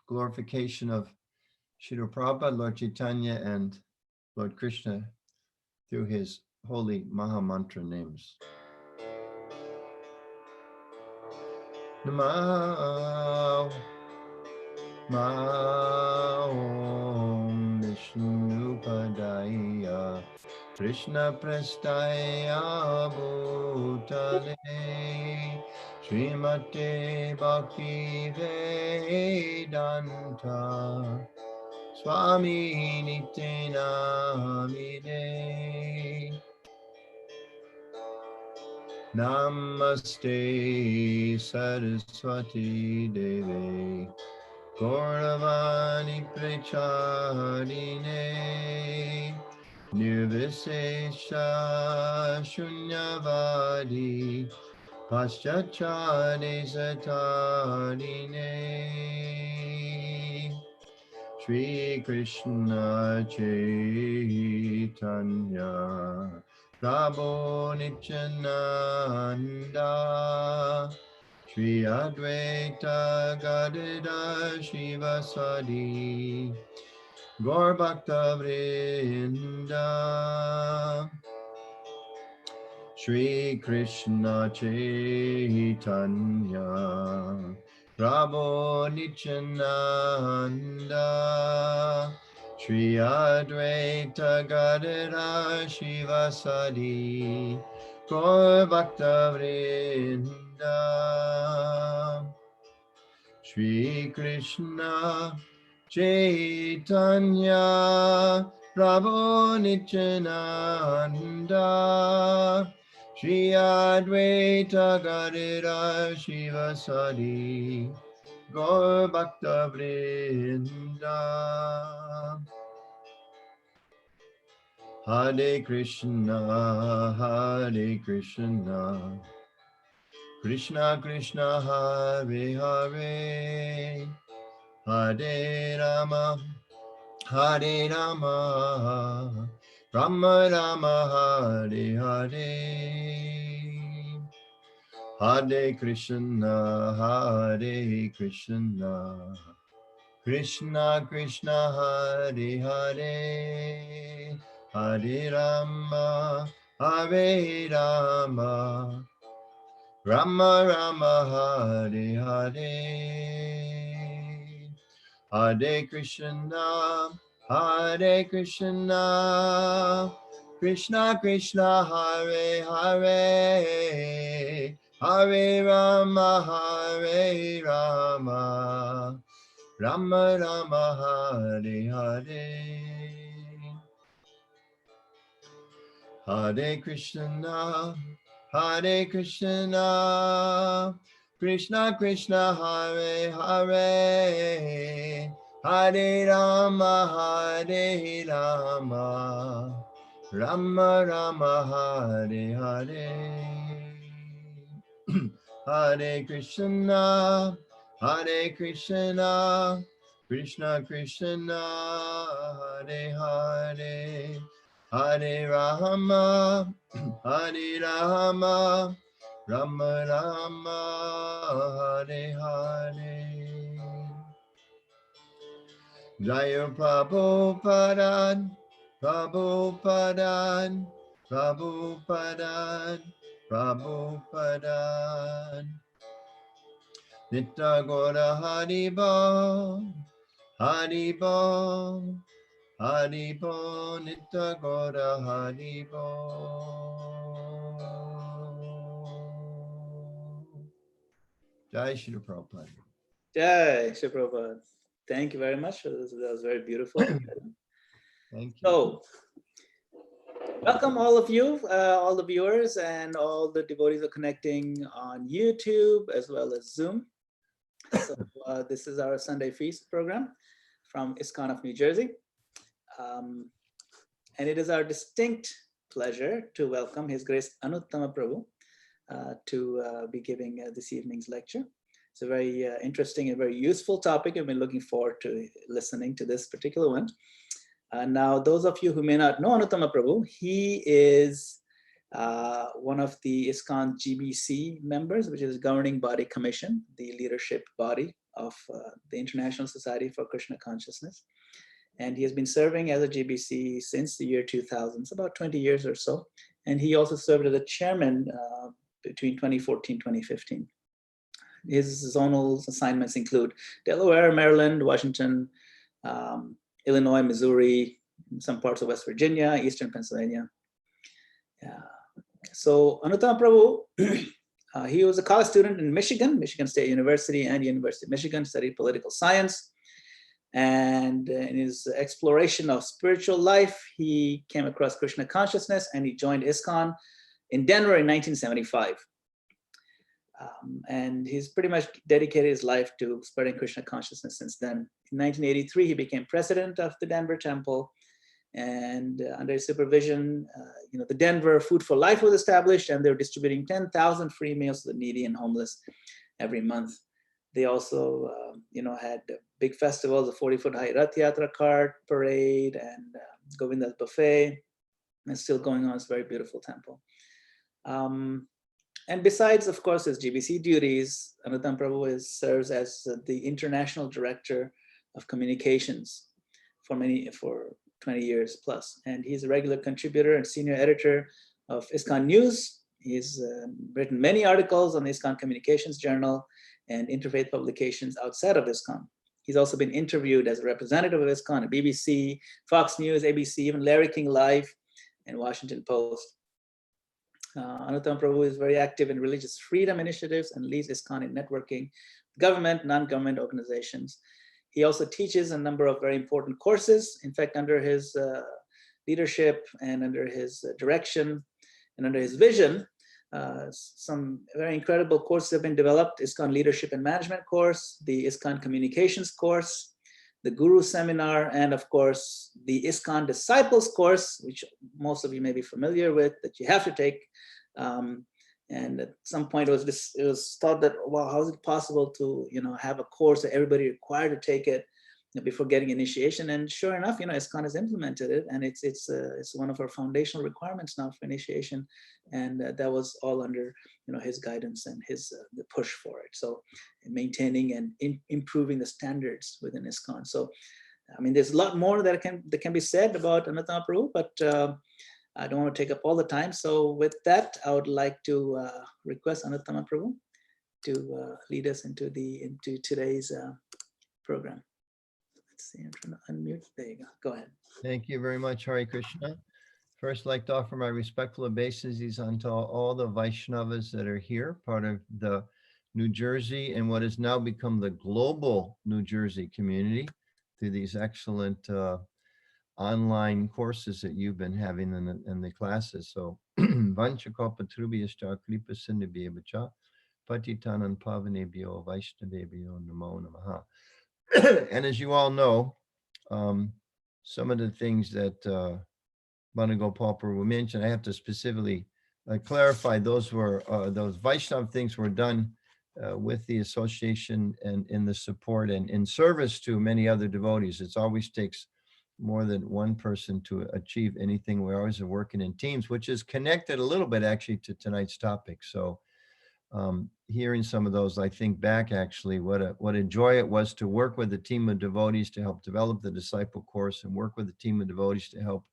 glorification of Srila Prabhupada, Lord Chaitanya, and Lord Krishna through his holy Mahamantra names. Namo Om Vishnu Padaya Krishna Prestaya Bhutale Srimate Bhakti Vedanta Swami Nityanamide Namaste Saraswati Deve Gauravani Pracharine Nirvisesha Shunyavadi Paschachade Satarine Shri Krishna Chaitanya Prabhu Nityananda Shri Advaita Gadada Shivasadi Gaur Bhakta Vrinda Shri Krishna Chaitanya Prabhu Nityananda Shri Advaita Gadada Shivasadi Gaur Bhakta Vrinda Shri Krishna Chaitanya Prabhu Nityananda Shri Advaita Gadadhara Shivasadi Gaur Bhakta Vrinda Hare Krishna Hare Krishna Krishna Krishna Hare Hare Hare Rama Hare Rama Rama Rama Hare Hare Hare Krishna Hare Krishna Krishna Krishna Hare Hare Hare Rama Hare Rama Rama Rama Hare Hare Hare Krishna Hare Krishna Krishna Krishna Hare Hare Hare Rama Hare Rama Rama Rama Hare Hare Hare Krishna Hare Krishna, Krishna Krishna Hare Hare, Hare Rama Hare Rama, Rama Rama Hare Hare. Hare Krishna, Hare Krishna, Krishna Krishna Hare Hare, Hare Rama, Hare Rama, Rama Rama, Hare Hare. Jaya Prabhupada, Prabhupada, Prabhupada, Prabhupada. Nitya Gora Haribo, Haribo, Haribo, Nitya Gora Haribo. Jai Shri Prabhupada. Jai Shri Prabhupada. Thank you very much. That was very beautiful. Thank you. So, welcome all of you, all the viewers and all the devotees are connecting on YouTube as well as Zoom. So this is our Sunday Feast program from ISKCON of New Jersey. And it is our distinct pleasure to welcome His Grace Anuttama Prabhu to be giving this evening's lecture. It's a very interesting and very useful topic. I've been looking forward to listening to this particular one. Now, those of you who may not know Anuttama Prabhu, he is one of the ISKCON GBC members, which is Governing Body Commission, the leadership body of the International Society for Krishna Consciousness. And he has been serving as a GBC since the year 2000, it's about 20 years or so. And he also served as a chairman between 2014 2015. His zonal assignments include Delaware, Maryland, Washington, Illinois, Missouri, some parts of West Virginia, Eastern Pennsylvania. So Anuttama Prabhu, he was a college student in Michigan State University and University of Michigan, studied political science. And in his exploration of spiritual life, he came across Krishna consciousness and he joined ISKCON in Denver in 1975. And he's pretty much dedicated his life to spreading Krishna consciousness since then. In 1983, he became president of the Denver Temple. And under his supervision, the Denver Food for Life was established, and they're distributing 10,000 free meals to the needy and homeless every month. They also, had big festivals, the 40-foot high Rath Yatra cart parade and Govinda's buffet. And it's still going on. It's a very beautiful temple. And besides, of course, his GBC duties, Anuttama Prabhu serves as the international director of communications for 20 years plus. And he's a regular contributor and senior editor of ISKCON News. He's written many articles on the ISKCON Communications Journal and interfaith publications outside of ISKCON. He's also been interviewed as a representative of ISKCON at BBC, Fox News, ABC, even Larry King Live, and Washington Post. Anuttama Prabhu is very active in religious freedom initiatives and leads ISKCON in networking, government, non-government organizations. He also teaches a number of very important courses. In fact, under his leadership and under his direction and under his vision, some very incredible courses have been developed. ISKCON Leadership and Management course, the ISKCON Communications course, the Guru Seminar, and of course, the ISKCON Disciples course, which most of you may be familiar with, that you have to take. And at some point it was thought that, well, how is it possible to, have a course that everybody required to take it before getting initiation? And sure enough, ISKCON has implemented it, and it's one of our foundational requirements now for initiation. And that was all under, his guidance and his the push for it. So maintaining and improving the standards within ISKCON. So, I mean, there's a lot more that can be said about Anuttama Prabhu, but I don't want to take up all the time. So with that, I would like to request Anuttama Prabhu to lead us into today's program. Let's see, I'm trying to unmute. There you go. Go ahead. Thank you very much, Hare Krishna. First, I'd like to offer my respectful obeisances unto all the Vaishnavas that are here, part of the New Jersey and what has now become the global New Jersey community through these excellent online courses that you've been having in the classes. So, Vanchakopatrubhyascha Kripasindhibhyevacha Patitanan Pavanebhyo Vaishnavebhyo Namo Namaha. And as you all know, some of the things that Bhanagopal Prabhu mentioned, I have to specifically clarify those Vaishnav things were done with the association and in the support and in service to many other devotees. It always takes more than one person to achieve anything. We always are working in teams, which is connected a little bit actually to tonight's topic. So hearing some of those, I think back actually what a joy it was to work with a team of devotees to help develop the disciple course and work with a team of devotees to help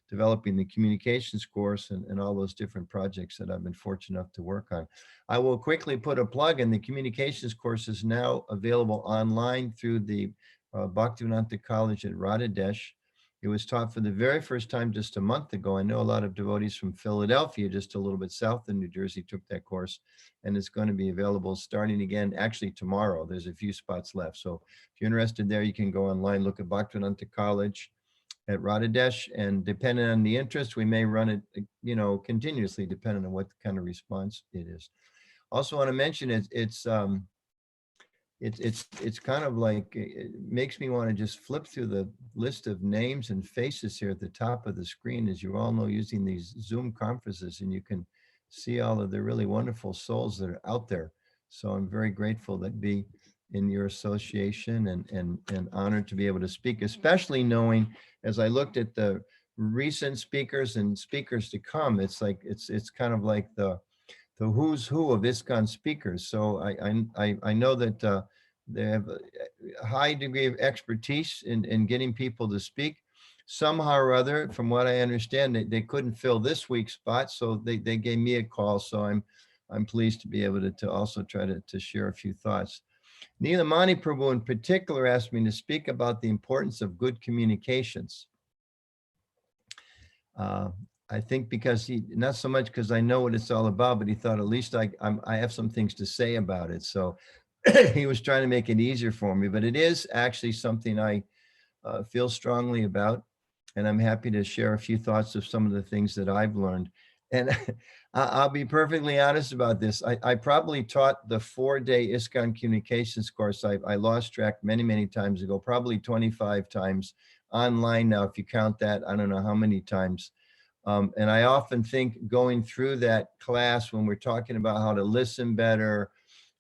developing the communications course and all those different projects that I've been fortunate enough to work on. I will quickly put a plug in. The communications course is now available online through the Bhaktivedanta College at Radhadesh. It was taught for the very first time just a month ago. I know a lot of devotees from Philadelphia, just a little bit south of New Jersey, took that course, and it's going to be available starting again actually tomorrow. There's a few spots left. So if you're interested there, you can go online, look at Bhaktivedanta College at Radhadesh, and depending on the interest, we may run it, continuously, depending on what kind of response it is. Also want to mention it's kind of like, it makes me want to just flip through the list of names and faces here at the top of the screen, as you all know, using these Zoom conferences, and you can see all of the really wonderful souls that are out there. So I'm very grateful to be in your association and honored to be able to speak, especially knowing, as I looked at the recent speakers and speakers to come, it's like, it's kind of like the who's who of ISKCON speakers. So I know that They have a high degree of expertise in getting people to speak. Somehow or other, from what I understand, they couldn't fill this week's spot, so they gave me a call. So I'm pleased to be able to also try to share a few thoughts. Neelamani Prabhu in particular asked me to speak about the importance of good communications. I think because he, not so much because I know what it's all about, but he thought at least I have some things to say about it. So he was trying to make it easier for me, but it is actually something I feel strongly about. And I'm happy to share a few thoughts of some of the things that I've learned. And I'll be perfectly honest about this. I probably taught the 4-day ISKCON communications course. I lost track many, many times ago, probably 25 times online now. If you count that, I don't know how many times. And I often think going through that class when we're talking about how to listen better,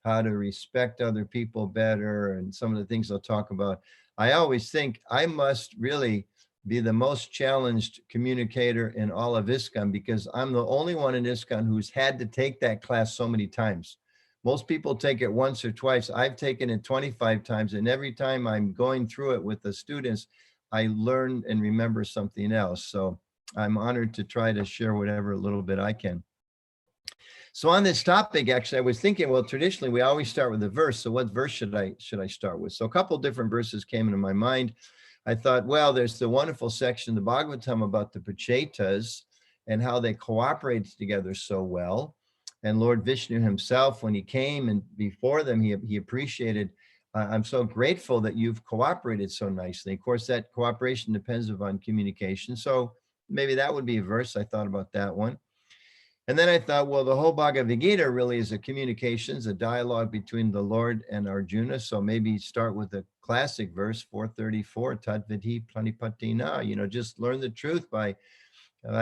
how to respect other people better, and some of the things I'll talk about, I always think I must really be the most challenged communicator in all of ISKCON because I'm the only one in ISKCON who's had to take that class so many times. Most people take it once or twice. I've taken it 25 times, and every time I'm going through it with the students, I learn and remember something else. So I'm honored to try to share whatever little bit I can. So on this topic, actually, I was thinking, well, traditionally we always start with a verse. So what verse should I start with? So a couple different verses came into my mind. I thought, well, there's the wonderful section in the Bhagavatam about the Prachetas and how they cooperated together so well. And Lord Vishnu himself, when he came and before them, he appreciated, I'm so grateful that you've cooperated so nicely. Of course, that cooperation depends upon communication. So maybe that would be a verse. I thought about that one. And then I thought, well, the whole Bhagavad Gita really is a communications, a dialogue between the Lord and Arjuna. So maybe start with the classic verse 434, Tadvidhi Pranipatina, just learn the truth by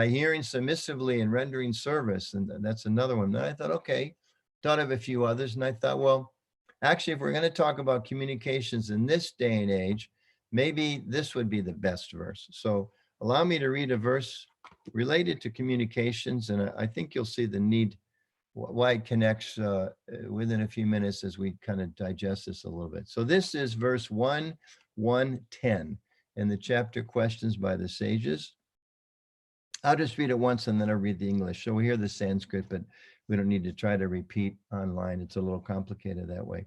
hearing submissively and rendering service. And that's another one. Then I thought, okay, thought of a few others. And I thought, well, actually, if we're going to talk about communications in this day and age, maybe this would be the best verse. So allow me to read a verse related to communications, and I think you'll see the need, why it connects within a few minutes as we kind of digest this a little bit. So this is verse 1:10 in the chapter Questions by the Sages. I'll just read it once and then I'll read the English. So we hear the Sanskrit, but we don't need to try to repeat online. It's a little complicated that way.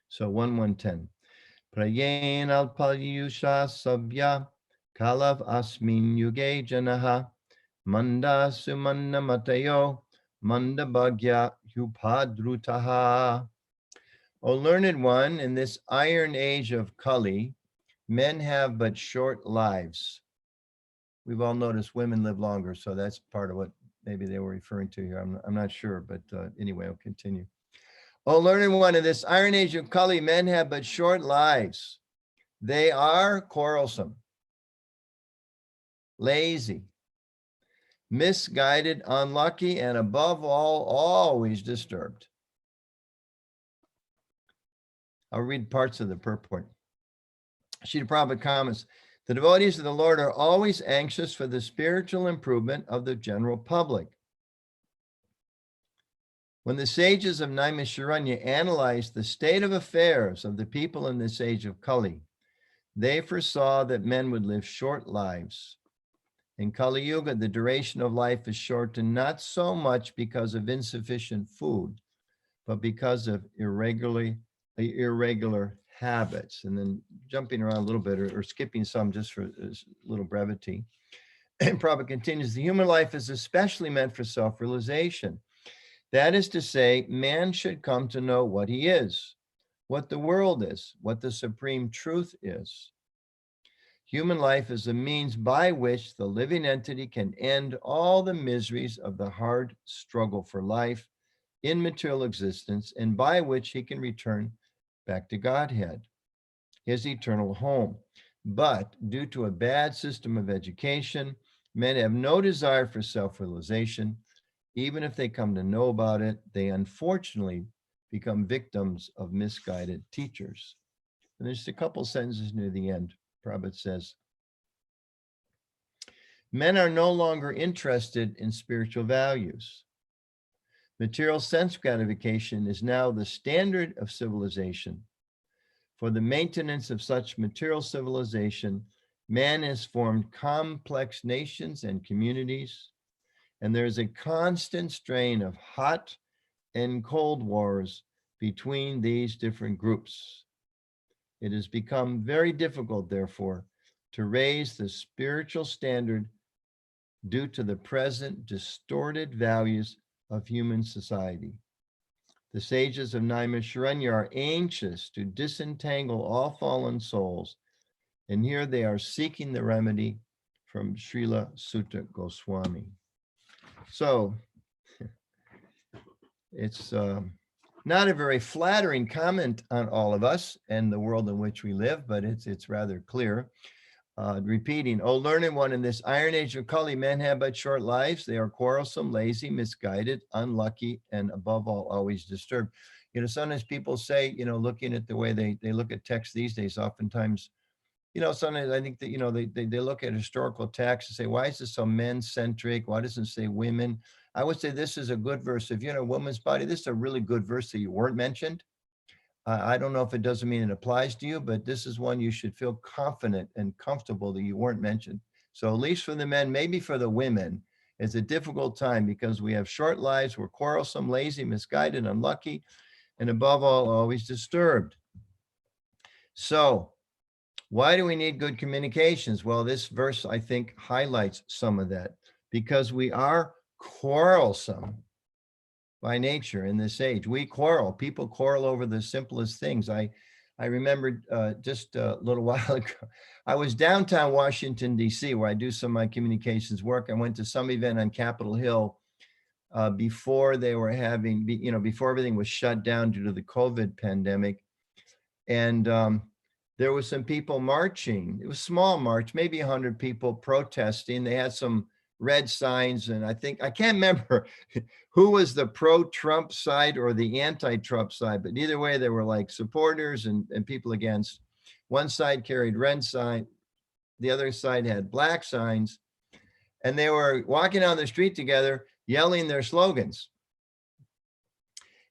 So 1:10. Prayen alpalyusha sabya kalav asmin yuge janaha manda sumanna matayo manda bhagya upadrutaha. O learned one, in this iron age of Kali, men have but short lives. We've all noticed women live longer, so that's part of what maybe they were referring to here. I'm not sure, but anyway, I'll continue. O learned one, in this iron age of Kali, men have but short lives. They are quarrelsome, lazy, misguided, unlucky, and above all, always disturbed. I'll read parts of the purport. Srila Prabhupada comments, the devotees of the Lord are always anxious for the spiritual improvement of the general public. When the sages of Naimisharanya analyzed the state of affairs of the people in this age of Kali, they foresaw that men would live short lives. In Kali Yuga, the duration of life is shortened not so much because of insufficient food, but because of irregular habits. And then jumping around a little bit or skipping some just for a little brevity. And Prabhupada continues, the human life is especially meant for self-realization. That is to say, man should come to know what he is, what the world is, what the supreme truth is. Human life is a means by which the living entity can end all the miseries of the hard struggle for life in material existence, and by which he can return back to Godhead, his eternal home. But due to a bad system of education, men have no desire for self-realization. Even if they come to know about it, they unfortunately become victims of misguided teachers. And there's a couple sentences near the end. Prabhupada says, men are no longer interested in spiritual values. Material sense gratification is now the standard of civilization. For the maintenance of such material civilization, man has formed complex nations and communities, and there is a constant strain of hot and cold wars between these different groups. It has become very difficult, therefore, to raise the spiritual standard due to the present distorted values of human society. The sages of Naimisharanya are anxious to disentangle all fallen souls, and here they are seeking the remedy from Srila Sutta Goswami. So it's not a very flattering comment on all of us and the world in which we live, but it's rather clear. Repeating, O learned one, in this iron age of Kali, men have but short lives. They are quarrelsome, lazy, misguided, unlucky, and above all, always disturbed. You know, sometimes people say, you know, looking at the way they look at text these days, oftentimes, you know, sometimes I think that, you know, they look at historical texts and say, why is this so men-centric? Why doesn't it say women? I would say this is a good verse. If you're in a woman's body, this is a really good verse that you weren't mentioned. I don't know if it doesn't mean it applies to you, but this is one you should feel confident and comfortable that you weren't mentioned. So at least for the men, maybe for the women, it's a difficult time because we have short lives, we're quarrelsome, lazy, misguided, unlucky, and above all, always disturbed. So why do we need good communications? Well, this verse, I think, highlights some of that because we are quarrelsome by nature in this age. We quarrel. People quarrel over the simplest things. I remembered just a little while ago, I was downtown Washington, D.C., where I do some of my communications work. I went to some event on Capitol Hill before they were having, you know, before everything was shut down due to the COVID pandemic. And there was some people marching. It was a small march, maybe 100 people protesting. They had some red signs, and I can't remember who was the pro-Trump side or the anti-Trump side, but either way, there were like supporters and people against. One side carried red sign, the other side had black signs, and they were walking down the street together, yelling their slogans.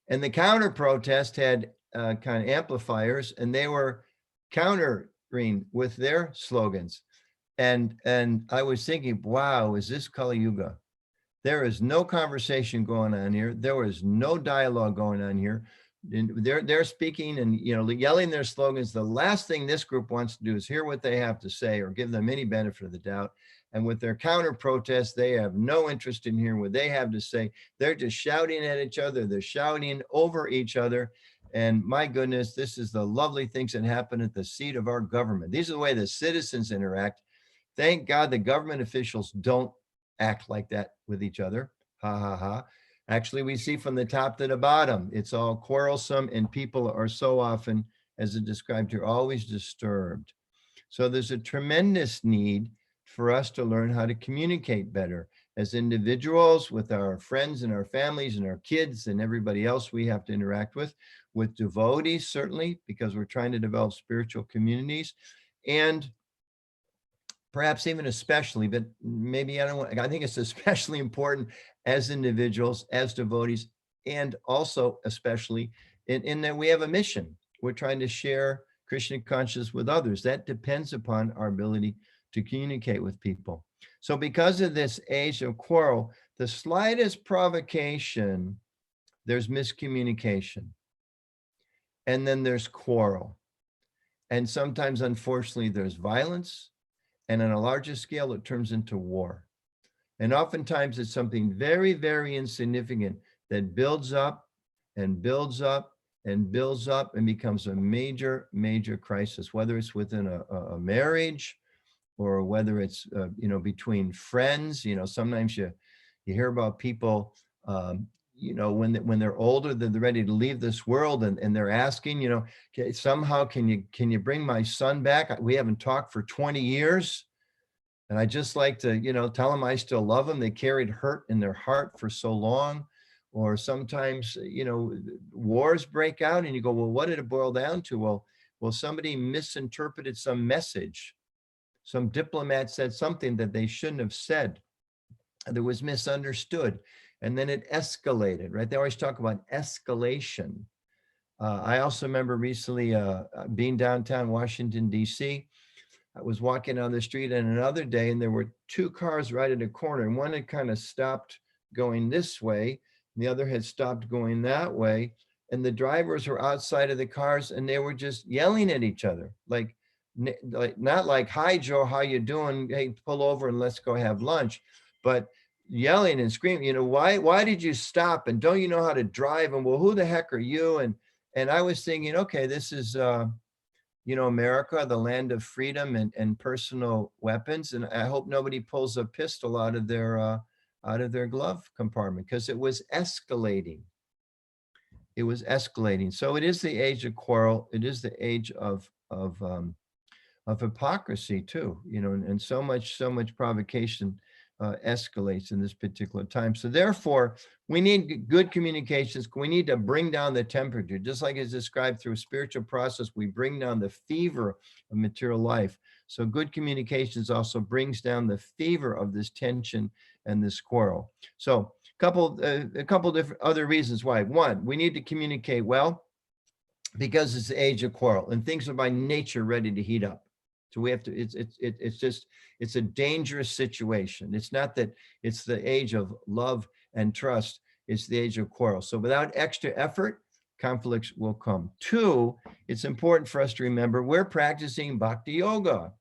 And the counter protest had kind of amplifiers, and they were countering with their slogans. And I was thinking, wow, is this Kali Yuga? There is no conversation going on here. There was no dialogue going on here. And they're speaking and, you know, yelling their slogans. The last thing this group wants to do is hear what they have to say or give them any benefit of the doubt. And with their counter protests, they have no interest in hearing what they have to say. They're just shouting at each other. They're shouting over each other. And my goodness, this is the lovely things that happen at the seat of our government. These are the way the citizens interact. Thank God the government officials don't act like that with each other. Ha, ha, ha. Actually, we see from the top to the bottom, it's all quarrelsome and people are so often, as it described here, always disturbed. So there's a tremendous need for us to learn how to communicate better as individuals, with our friends and our families and our kids and everybody else we have to interact with devotees, certainly, because we're trying to develop spiritual communities, and perhaps even especially, but maybe I think it's especially important as individuals, as devotees, and also especially in that we have a mission. We're trying to share Krishna consciousness with others. That depends upon our ability to communicate with people. So because of this age of quarrel, the slightest provocation, there's miscommunication. And then there's quarrel. And sometimes, unfortunately, there's violence. And on a larger scale, it turns into war. And oftentimes it's something very, very insignificant that builds up and builds up and builds up and becomes a major, major crisis, whether it's within a marriage or whether it's, you know, between friends. You know, sometimes you hear about people, you know, when they're older, they're ready to leave this world and they're asking, you know, somehow, can you bring my son back? We haven't talked for 20 years. And I just like to, you know, tell them I still love them. They carried hurt in their heart for so long. Or sometimes, you know, wars break out and you go, well, what did it boil down to? Well, somebody misinterpreted some message. Some diplomat said something that they shouldn't have said. That was misunderstood. And then it escalated, right? They always talk about escalation. I also remember recently being downtown Washington, D.C. I was walking on the street on another day, and there were two cars right at a corner, and one had kind of stopped going this way, and the other had stopped going that way. And the drivers were outside of the cars, and they were just yelling at each other, like not like, "Hi, Joe, how you doing? Hey, pull over and let's go have lunch," but yelling and screaming. Why did you stop? And don't you know how to drive? And well, who the heck are you? And I was thinking, okay, this is America, the land of freedom and personal weapons. And I hope nobody pulls a pistol out of their glove compartment, because it was escalating. It was escalating. So it is the age of quarrel. It is the age of hypocrisy too, and so much provocation escalates in this particular time. So therefore, we need good communications. We need to bring down the temperature, just like it's described through a spiritual process. We bring down the fever of material life. So good communications also brings down the fever of this tension and this quarrel. So a couple different other reasons why. One, we need to communicate well, because it's the age of quarrel and things are by nature ready to heat up. So we have to, it's a dangerous situation. It's not that it's the age of love and trust, it's the age of quarrel. So without extra effort, conflicts will come. Two, it's important for us to remember we're practicing bhakti yoga.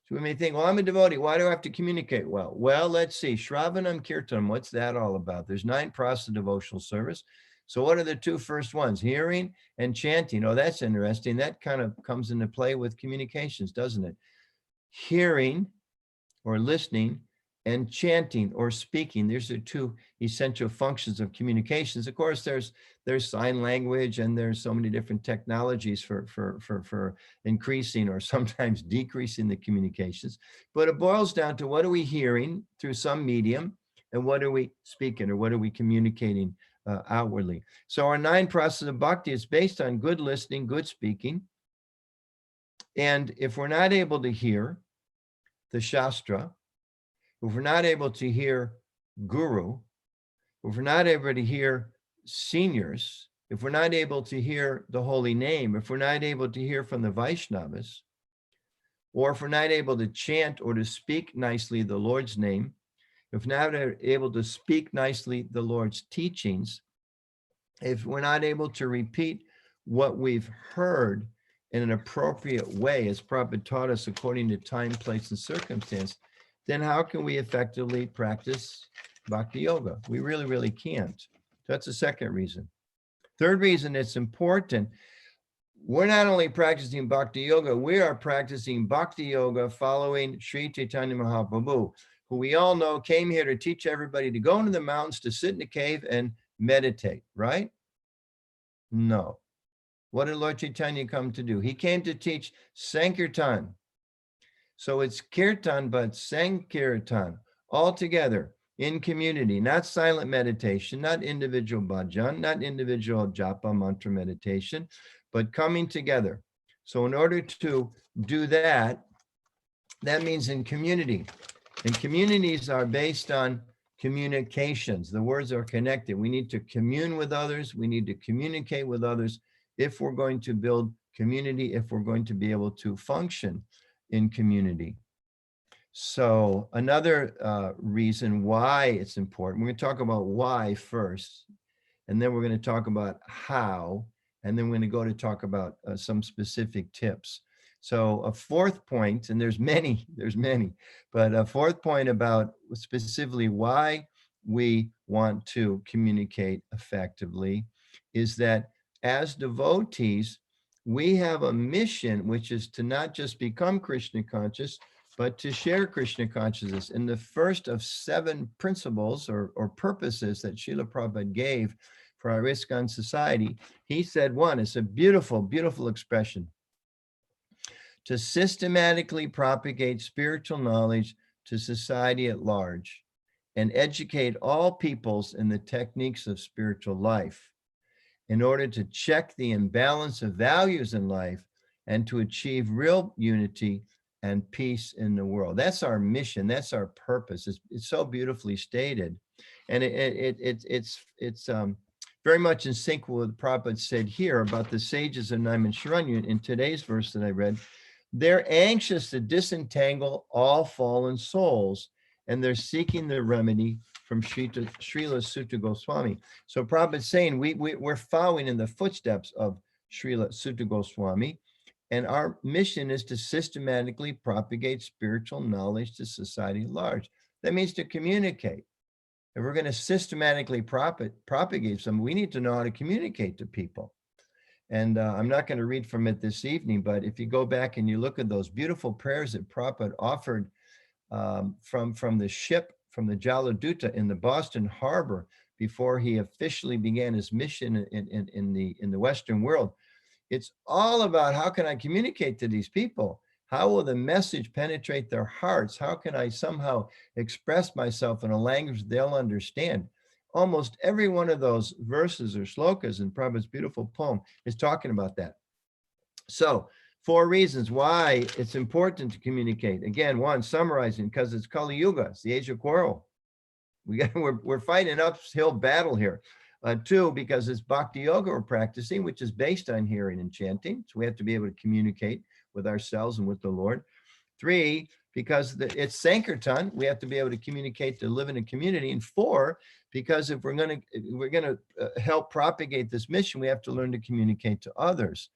So we may think, well, I'm a devotee. Why do I have to communicate well? Well, let's see. Shravanam Kirtanam, what's that all about? There's 9 process of devotional service. So what are the 2 first ones? Hearing and chanting. Oh, that's interesting. That kind of comes into play with communications, doesn't it? Hearing or listening and chanting or speaking. These are 2 essential functions of communications. Of course, there's sign language, and there's so many different technologies for increasing or sometimes decreasing the communications. But it boils down to, what are we hearing through some medium, and what are we speaking, or what are we communicating outwardly? So our 9 process of bhakti is based on good listening, good speaking. And if we're not able to hear the Shastra, if we're not able to hear Guru, if we're not able to hear seniors, if we're not able to hear the holy name, if we're not able to hear from the Vaishnavas, or if we're not able to chant or to speak nicely the Lord's name, if we're not able to speak nicely the Lord's teachings, if we're not able to repeat what we've heard in an appropriate way, as Prabhupada taught us according to time, place, and circumstance, then how can we effectively practice bhakti yoga? We really, really can't. That's the second reason. Third reason it's important, we're not only practicing bhakti yoga, we are practicing bhakti yoga following Sri Chaitanya Mahaprabhu, who we all know came here to teach everybody to go into the mountains, to sit in a cave and meditate, right? No. What did Lord Chaitanya come to do? He came to teach Sankirtan. So it's kirtan, but Sankirtan, all together in community, not silent meditation, not individual bhajan, not individual japa mantra meditation, but coming together. So in order to do that, that means in community. And communities are based on communications. The words are connected. We need to commune with others. We need to communicate with others if we're going to build community, if we're going to be able to function in community. So another reason why it's important, we're going to talk about why first, and then we're going to talk about how, and then we're going to go to talk about some specific tips. So a fourth point, and there's many, but a fourth point about specifically why we want to communicate effectively is that as devotees, we have a mission, which is to not just become Krishna conscious, but to share Krishna consciousness. And the first of 7 principles or purposes that Srila Prabhupada gave for our ISKCON society, he said one, it's a beautiful, beautiful expression, to systematically propagate spiritual knowledge to society at large and educate all peoples in the techniques of spiritual life in order to check the imbalance of values in life and to achieve real unity and peace in the world. That's our mission. That's our purpose. It's so beautifully stated. And it's very much in sync with what the Prabhupada said here about the sages of Naimisharanya in today's verse that I read. They're anxious to disentangle all fallen souls, and they're seeking the remedy from Srila Sutta Goswami. So Prabhupada's saying we're following in the footsteps of Srila Sutta Goswami, and our mission is to systematically propagate spiritual knowledge to society at large. That means to communicate. If we're going to systematically propagate something, we need to know how to communicate to people. And I'm not going to read from it this evening, but if you go back and you look at those beautiful prayers that Prabhupada offered from the ship, from the Jaladuta in the Boston Harbor, before he officially began his mission in the Western world, it's all about how can I communicate to these people? How will the message penetrate their hearts? How can I somehow express myself in a language they'll understand? Almost every one of those verses or shlokas in Prabhupada's beautiful poem is talking about that. So 4 reasons why it's important to communicate. Again, 1, summarizing, because it's Kali Yuga, it's the age of quarrel. We're fighting an uphill battle here. 2, because it's Bhakti Yoga we're practicing, which is based on hearing and chanting. So we have to be able to communicate with ourselves and with the Lord. 3, because it's Sankirtan, we have to be able to communicate to live in a community. And 4, because if we're going to help propagate this mission, we have to learn to communicate to others.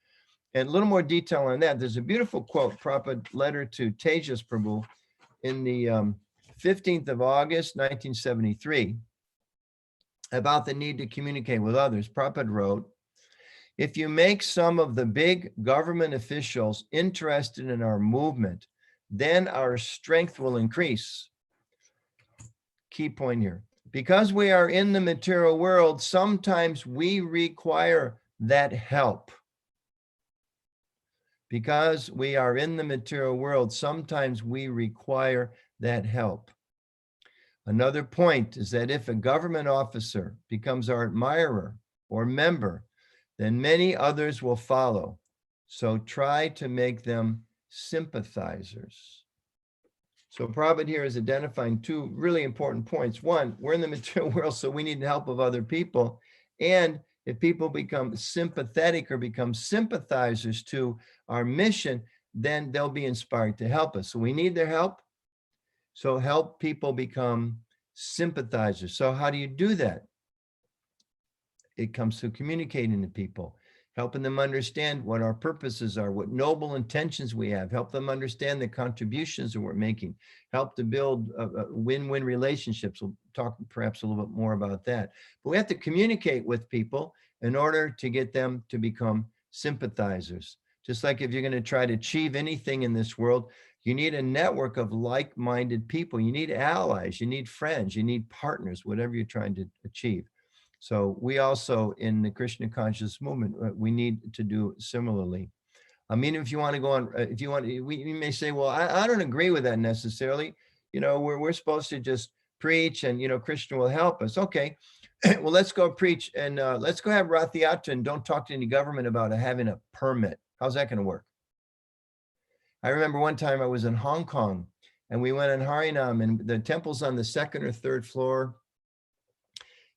And a little more detail on that. There's a beautiful quote, Prabhupada letter to Tejas Prabhu in the 15th of August, 1973, about the need to communicate with others. Prabhupada wrote, if you make some of the big government officials interested in our movement, then our strength will increase. Key point here. Because we are in the material world, sometimes we require that help. Because we are in the material world, sometimes we require that help. Another point is that if a government officer becomes our admirer or member, then many others will follow. So try to make them sympathizers. So Prabhupada here is identifying 2 really important points. 1, we're in the material world, so we need the help of other people. And if people become sympathetic or become sympathizers to our mission, then they'll be inspired to help us. So we need their help. So help people become sympathizers. So how do you do that? It comes through communicating to people, helping them understand what our purposes are, what noble intentions we have, help them understand the contributions that we're making, help to build win-win relationships. We'll talk perhaps a little bit more about that. But we have to communicate with people in order to get them to become sympathizers. Just like if you're going to try to achieve anything in this world, you need a network of like-minded people. You need allies, you need friends, you need partners, whatever you're trying to achieve. So we also, in the Krishna conscious movement, we need to do similarly. I mean, if you want to go on, if you want, we may say, well, I don't agree with that necessarily. You know, we're supposed to just preach and, you know, Krishna will help us. Okay, well, let's go preach and let's go have Rath Yatra and don't talk to any government about having a permit. How's that going to work? I remember one time I was in Hong Kong and we went in Harinam and the temple's on the 2nd or 3rd floor.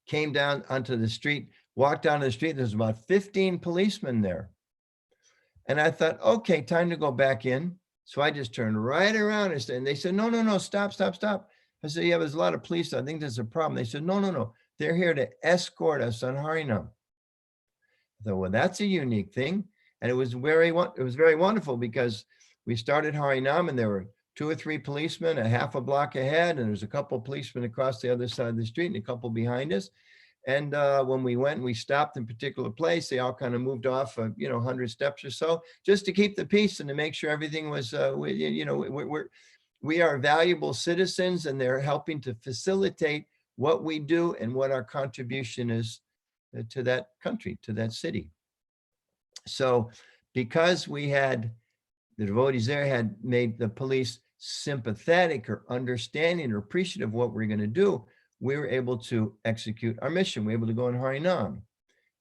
Came down onto the street, walked down the street, there's about 15 policemen there. And I thought, okay, time to go back in. So I just turned right around and they said, no, stop. I said, yeah, there's a lot of police. I think there's a problem. They said, no. They're here to escort us on Harinam. I thought, well, that's a unique thing. And it was very wonderful because we started Harinam and there were 2 or 3 policemen a half a block ahead, and there's a couple of policemen across the other side of the street and a couple behind us. And when we went and we stopped in a particular place, they all kind of moved off, 100 steps or so, just to keep the peace and to make sure everything was, we are valuable citizens, and they're helping to facilitate what we do and what our contribution is to that country, to that city. So because we had, the devotees there had made the police sympathetic or understanding or appreciative of what we're going to do, we were able to execute our mission. We're able to go in Harinam.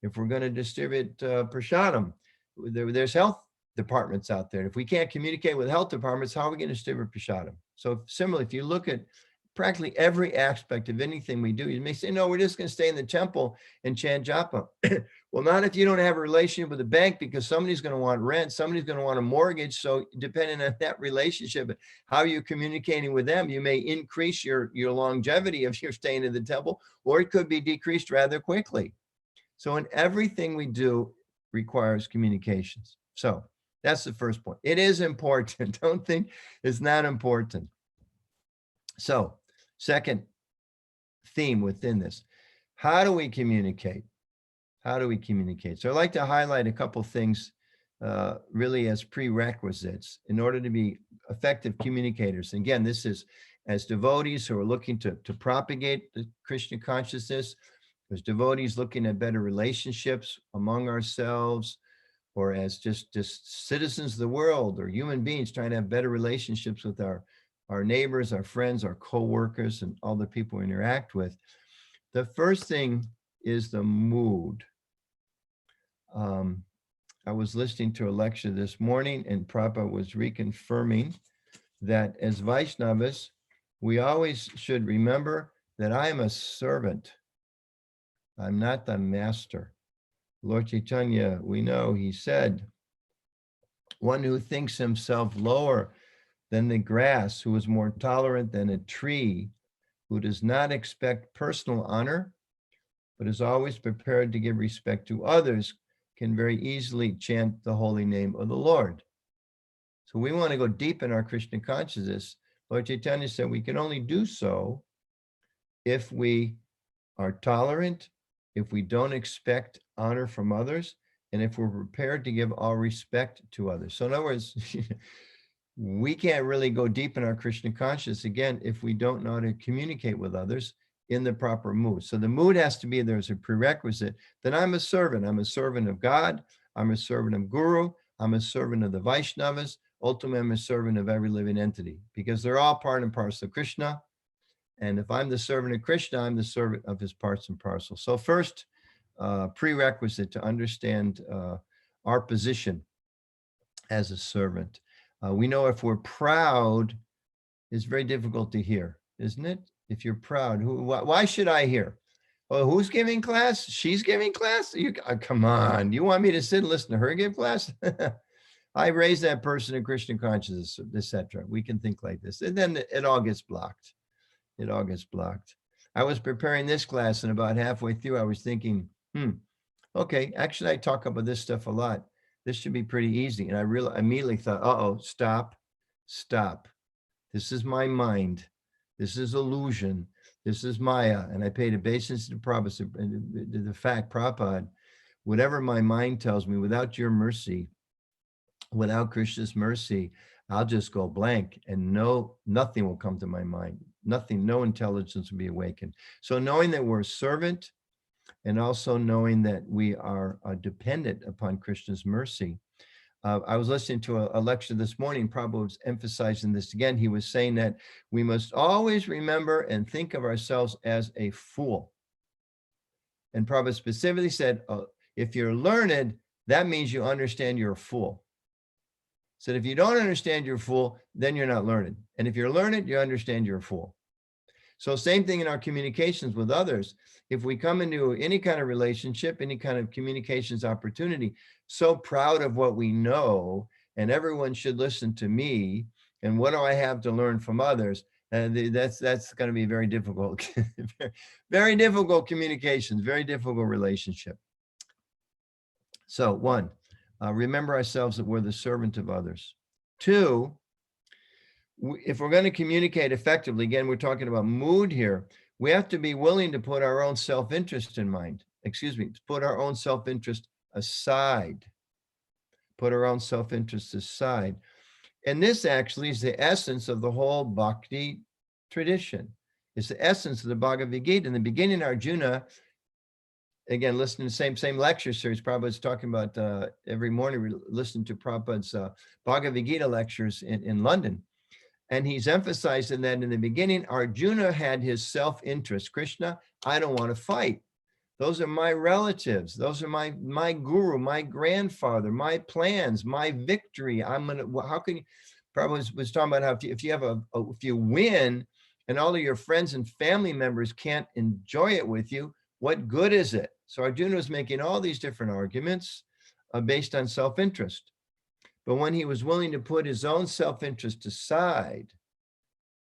If we're going to distribute prasadam, there's health departments out there. If we can't communicate with health departments, how are we going to distribute prasadam? So similarly, if you look at practically every aspect of anything we do. You may say, no, we're just going to stay in the temple and chant japa. Well, not if you don't have a relationship with the bank, because somebody's going to want rent, somebody's going to want a mortgage. So depending on that relationship, how you're communicating with them, you may increase your longevity if you're staying in the temple, or it could be decreased rather quickly. So in everything we do requires communications. So that's the first point. It is important. Don't think it's not important. So second theme within this, how do we communicate? How do we communicate? So I'd like to highlight a couple things really as prerequisites in order to be effective communicators. And again, this is as devotees who are looking to propagate the Krishna consciousness, as devotees looking at better relationships among ourselves, or as just citizens of the world or human beings trying to have better relationships with our neighbors, our friends, our co-workers, and all the people we interact with. The first thing is the mood. I was listening to a lecture this morning, and Prabhupada was reconfirming that as Vaishnavas, we always should remember that I am a servant. I'm not the master. Lord Chaitanya, we know, he said, one who thinks himself lower than the grass, who is more tolerant than a tree, who does not expect personal honor, but is always prepared to give respect to others, can very easily chant the holy name of the Lord. So we want to go deep in our Krishna consciousness. Lord Chaitanya said we can only do so if we are tolerant, if we don't expect honor from others, and if we're prepared to give all respect to others. So in other words, we can't really go deep in our Krishna consciousness, again, if we don't know how to communicate with others in the proper mood. So the mood has to be, there's a prerequisite that I'm a servant. I'm a servant of God. I'm a servant of Guru. I'm a servant of the Vaishnavas. Ultimately, I'm a servant of every living entity, because they're all part and parcel of Krishna. And if I'm the servant of Krishna, I'm the servant of his parts and parcels. So first, prerequisite to understand our position as a servant. We know if we're proud, it's very difficult to hear, isn't it? If you're proud, why should I hear? Well, who's giving class? She's giving class? Come on, you want me to sit and listen to her give class? I raised that person in Krishna consciousness, etc. We can think like this. And then it all gets blocked. It all gets blocked. I was preparing this class, and about halfway through, I was thinking, okay, actually, I talk about this stuff a lot. This should be pretty easy. And I immediately thought, stop. This is my mind. This is illusion. This is Maya. And I paid obeisance to Prabhupada, the fact, Prabhupada, whatever my mind tells me, without your mercy, without Krishna's mercy, I'll just go blank, and nothing will come to my mind. Nothing, no intelligence will be awakened. So knowing that we're a servant, and also knowing that we are dependent upon Krishna's mercy. I was listening to a lecture this morning. Prabhupada was emphasizing this again. He was saying that we must always remember and think of ourselves as a fool. And Prabhupada specifically said, if you're learned, that means you understand you're a fool. So if you don't understand you're a fool, then you're not learned. And if you're learned, you understand you're a fool. So same thing in our communications with others. If we come into any kind of relationship, any kind of communications opportunity, so proud of what we know, and everyone should listen to me, and what do I have to learn from others? And that's going to be very difficult, very difficult communications, very difficult relationship. So one, remember ourselves that we're the servant of others. Two, if we're going to communicate effectively, again, we're talking about mood here, we have to be willing to put our own self-interest in mind, to put our own self-interest aside, put our own self-interest aside. And this actually is the essence of the whole bhakti tradition. It's the essence of the Bhagavad Gita. In the beginning, Arjuna, again, listening to the same lecture series, Prabhupada's talking about every morning, we listen to Prabhupada's Bhagavad Gita lectures in London. And he's emphasizing that in the beginning, Arjuna had his self-interest. Krishna, I don't want to fight. Those are my relatives. Those are my guru, my grandfather, my plans, my victory. How can you, Prabhupada was talking about how if you win, and all of your friends and family members can't enjoy it with you, what good is it? So Arjuna was making all these different arguments based on self-interest. But when he was willing to put his own self-interest aside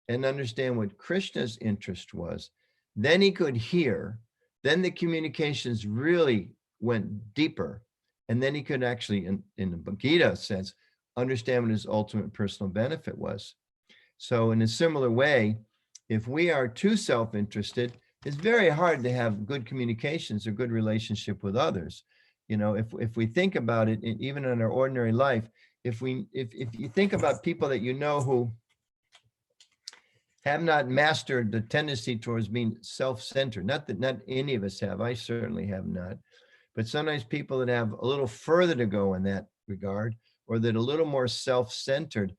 and understand what Krishna's interest was, then he could hear, then the communications really went deeper. And then he could actually, in the Gita sense, understand what his ultimate personal benefit was. So in a similar way, if we are too self-interested, it's very hard to have good communications or good relationship with others. You know, if we think about it, even in our ordinary life, if you think about people that you know who have not mastered the tendency towards being self-centered, not that not any of us have, I certainly have not, but sometimes people that have a little further to go in that regard, or that a little more self-centered,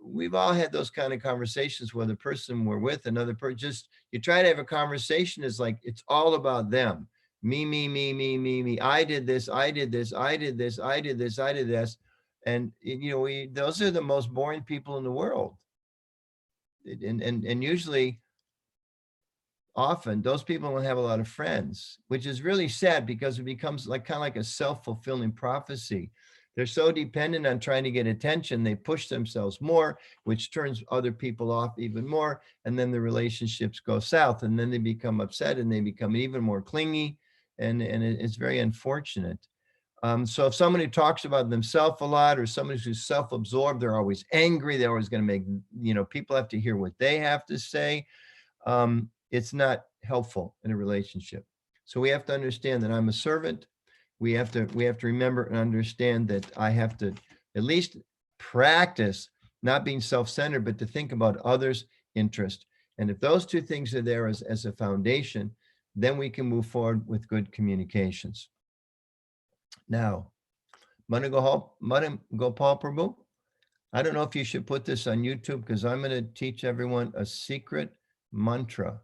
we've all had those kind of conversations where the person we're with, another person, just you try to have a conversation, is like it's all about them. Me, me, me, me, me, me. I did this, I did this, I did this, I did this, I did this. And you know, those are the most boring people in the world. And usually, often those people don't have a lot of friends, which is really sad because it becomes like kind of like a self-fulfilling prophecy. They're so dependent on trying to get attention, they push themselves more, which turns other people off even more. And then the relationships go south, and then they become upset and they become even more clingy. And it's very unfortunate. So if somebody talks about themselves a lot, or somebody who's self-absorbed, they're always angry. They're always going to make, you know, people have to hear what they have to say. It's not helpful in a relationship. So we have to understand that I'm a servant. We have to remember and understand that I have to at least practice not being self-centered, but to think about others' interest. And if those two things are there as a foundation, then we can move forward with good communications. Now, Madam Gopal Prabhu, I don't know if you should put this on YouTube, because I'm going to teach everyone a secret mantra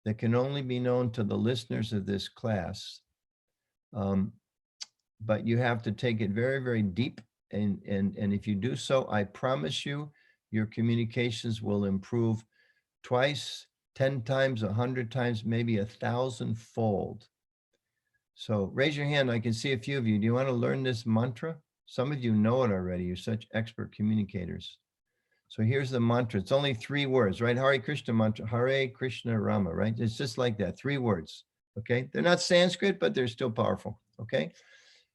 that can only be known to the listeners of this class. But you have to take it very, very deep. And if you do so, I promise you, your communications will improve twice, 10 times, 100 times, maybe 1,000-fold. So raise your hand. I can see a few of you. Do you want to learn this mantra? Some of you know it already. You're such expert communicators. So here's the mantra. It's only 3 words, right? Hare Krishna mantra, Hare Krishna Rama, right? It's just like that, 3 words, okay? They're not Sanskrit, but they're still powerful, okay?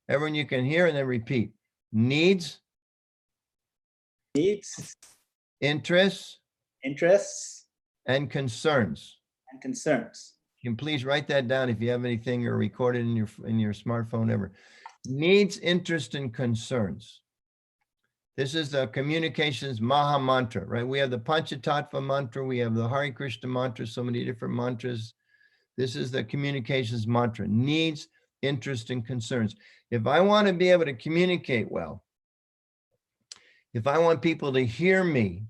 Everyone, you can hear and then repeat. Needs, interests, and concerns. You can please write that down if you have anything, or record it in your smartphone ever. Needs, interest, and concerns. This is the communications Maha Mantra, right? We have the Panchatattva mantra. We have the Hare Krishna mantra, so many different mantras. This is the communications mantra, needs, interest, and concerns. If I want to be able to communicate well, if I want people to hear me,